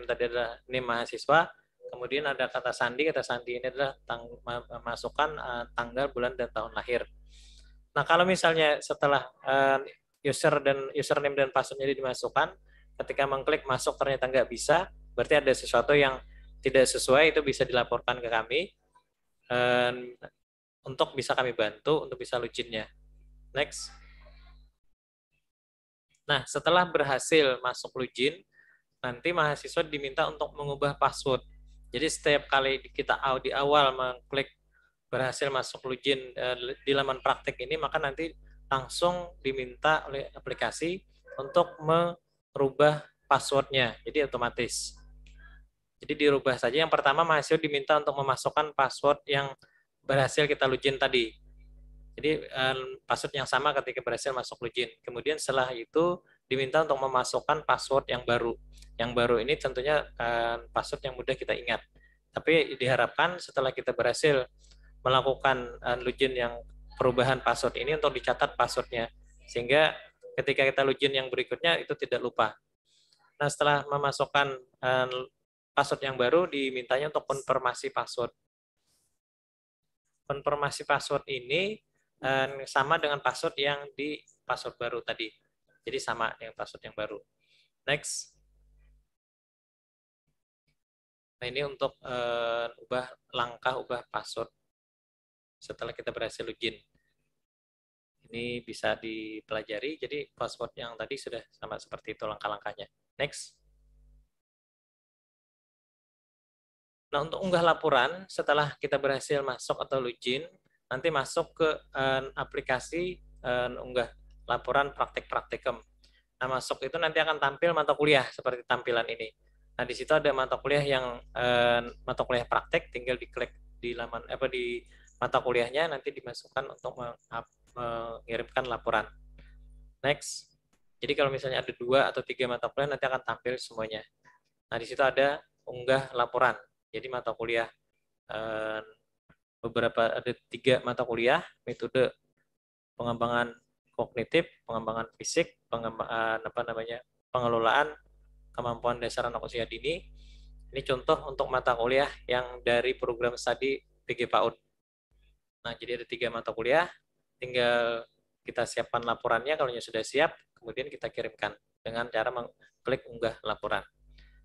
tadi adalah NIM mahasiswa, kemudian ada kata sandi ini adalah masukkan tanggal, bulan, dan tahun lahir. Nah, kalau misalnya setelah username dan passwordnya dimasukkan, ketika mengklik masuk ternyata nggak bisa, berarti ada sesuatu yang tidak sesuai, itu bisa dilaporkan ke kami untuk bisa kami bantu untuk bisa loginnya. Next. Nah, setelah berhasil masuk login, nanti mahasiswa diminta untuk mengubah password. Jadi setiap kali kita di awal mengklik berhasil masuk login di laman praktek ini, maka nanti langsung diminta oleh aplikasi untuk merubah passwordnya. Jadi otomatis. Jadi dirubah saja. Yang pertama mahasiswa diminta untuk memasukkan password yang berhasil kita login tadi. Jadi password yang sama ketika berhasil masuk login. Kemudian setelah itu diminta untuk memasukkan password yang baru. Yang baru ini tentunya password yang mudah kita ingat. Tapi diharapkan setelah kita berhasil melakukan login yang perubahan password ini untuk dicatat passwordnya. Sehingga ketika kita login yang berikutnya itu tidak lupa. Nah, setelah memasukkan password yang baru, dimintanya untuk konfirmasi password. Konfirmasi password ini sama dengan password yang di password baru tadi. Jadi sama dengan password yang baru. Next. Nah, ini untuk ubah password setelah kita berhasil login. Ini bisa dipelajari, jadi password yang tadi sudah sama seperti itu langkah-langkahnya. Next. Nah, untuk unggah laporan, setelah kita berhasil masuk atau login, nanti masuk ke aplikasi unggah laporan praktek praktikum. Nah, masuk itu nanti akan tampil mata kuliah seperti tampilan ini. Nah, di situ ada mata kuliah yang mata kuliah praktek, tinggal diklik di laman di mata kuliahnya, nanti dimasukkan untuk mengirimkan laporan. Next. Jadi kalau misalnya ada 2 atau 3 mata kuliah, nanti akan tampil semuanya. Nah, di situ ada unggah laporan. Jadi mata kuliah ada 3 mata kuliah, metode pengembangan kognitif, pengembangan fisik, pengembangan pengelolaan kemampuan dasar anak usia dini. Ini contoh untuk mata kuliah yang dari program studi PG PAUD. Nah, jadi ada 3 mata kuliah, tinggal kita siapkan laporannya. Kalau sudah siap, kemudian kita kirimkan dengan cara mengklik unggah laporan.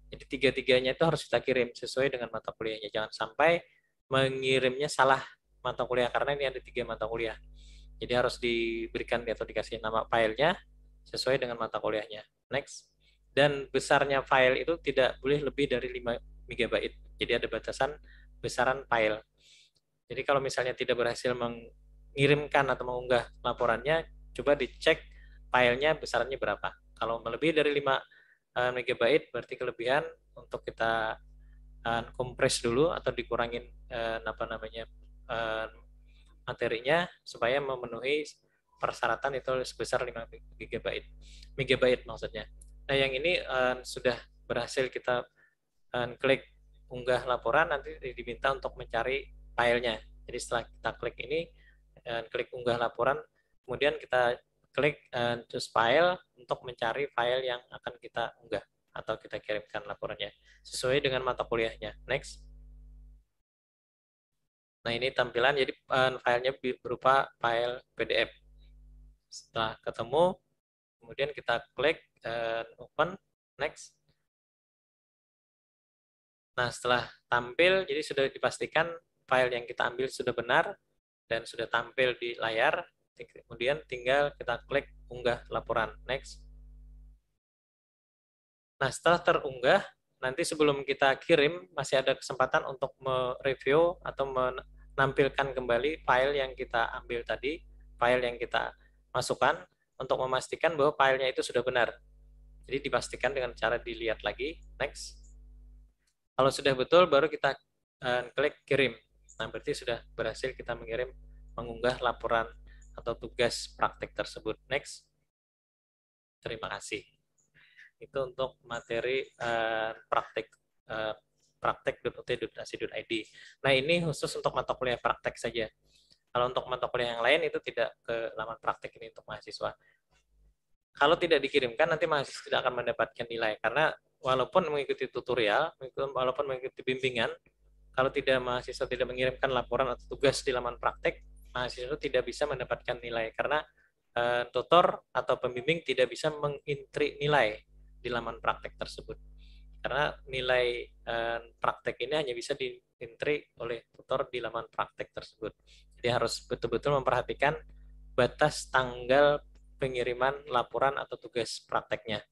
Jadi 3-3-nya itu harus kita kirim sesuai dengan mata kuliahnya. Jangan sampai mengirimnya salah mata kuliah, karena ini ada 3 mata kuliah. Jadi harus diberikan atau dikasih nama filenya sesuai dengan mata kuliahnya. Next. Dan besarnya file itu tidak boleh lebih dari 5 MB. Jadi ada batasan besaran file. Jadi kalau misalnya tidak berhasil mengirimkan atau mengunggah laporannya, coba dicek filenya besarannya berapa. Kalau melebihi dari 5 MB berarti kelebihan, untuk kita kompres dulu atau dikurangin materinya supaya memenuhi persyaratan itu sebesar 5 MB maksudnya. Nah, yang ini sudah berhasil kita klik unggah laporan, nanti diminta untuk mencari filenya. Jadi setelah kita klik ini, klik unggah laporan, kemudian kita klik choose file untuk mencari file yang akan kita unggah atau kita kirimkan laporannya sesuai dengan mata kuliahnya. Next. Nah, ini tampilan, jadi filenya berupa file PDF. Setelah ketemu, kemudian kita klik open, next. Nah, setelah tampil, jadi sudah dipastikan file yang kita ambil sudah benar dan sudah tampil di layar. Kemudian tinggal kita klik unggah laporan, next. Nah, setelah terunggah, nanti sebelum kita kirim, masih ada kesempatan untuk mereview atau menampilkan kembali file yang kita ambil tadi, file yang kita masukkan, untuk memastikan bahwa filenya itu sudah benar. Jadi dipastikan dengan cara dilihat lagi, next. Kalau sudah betul, baru kita klik kirim. Nah, berarti sudah berhasil kita mengunggah laporan atau tugas praktek tersebut. Next. Terima kasih. Itu untuk materi praktek.ut.ac.id. Nah, ini khusus untuk mata kuliah praktek saja. Kalau untuk mata kuliah yang lain itu tidak ke laman praktek ini untuk mahasiswa. Kalau tidak dikirimkan, nanti mahasiswa tidak akan mendapatkan nilai, karena walaupun mengikuti tutorial, walaupun mengikuti bimbingan, kalau mahasiswa tidak mengirimkan laporan atau tugas di laman praktek, mahasiswa tidak bisa mendapatkan nilai, karena tutor atau pembimbing tidak bisa mengintri nilai di laman praktek tersebut. Karena nilai praktek ini hanya bisa diintri oleh tutor di laman praktek tersebut. Jadi harus betul-betul memperhatikan batas tanggal pengiriman laporan atau tugas prakteknya.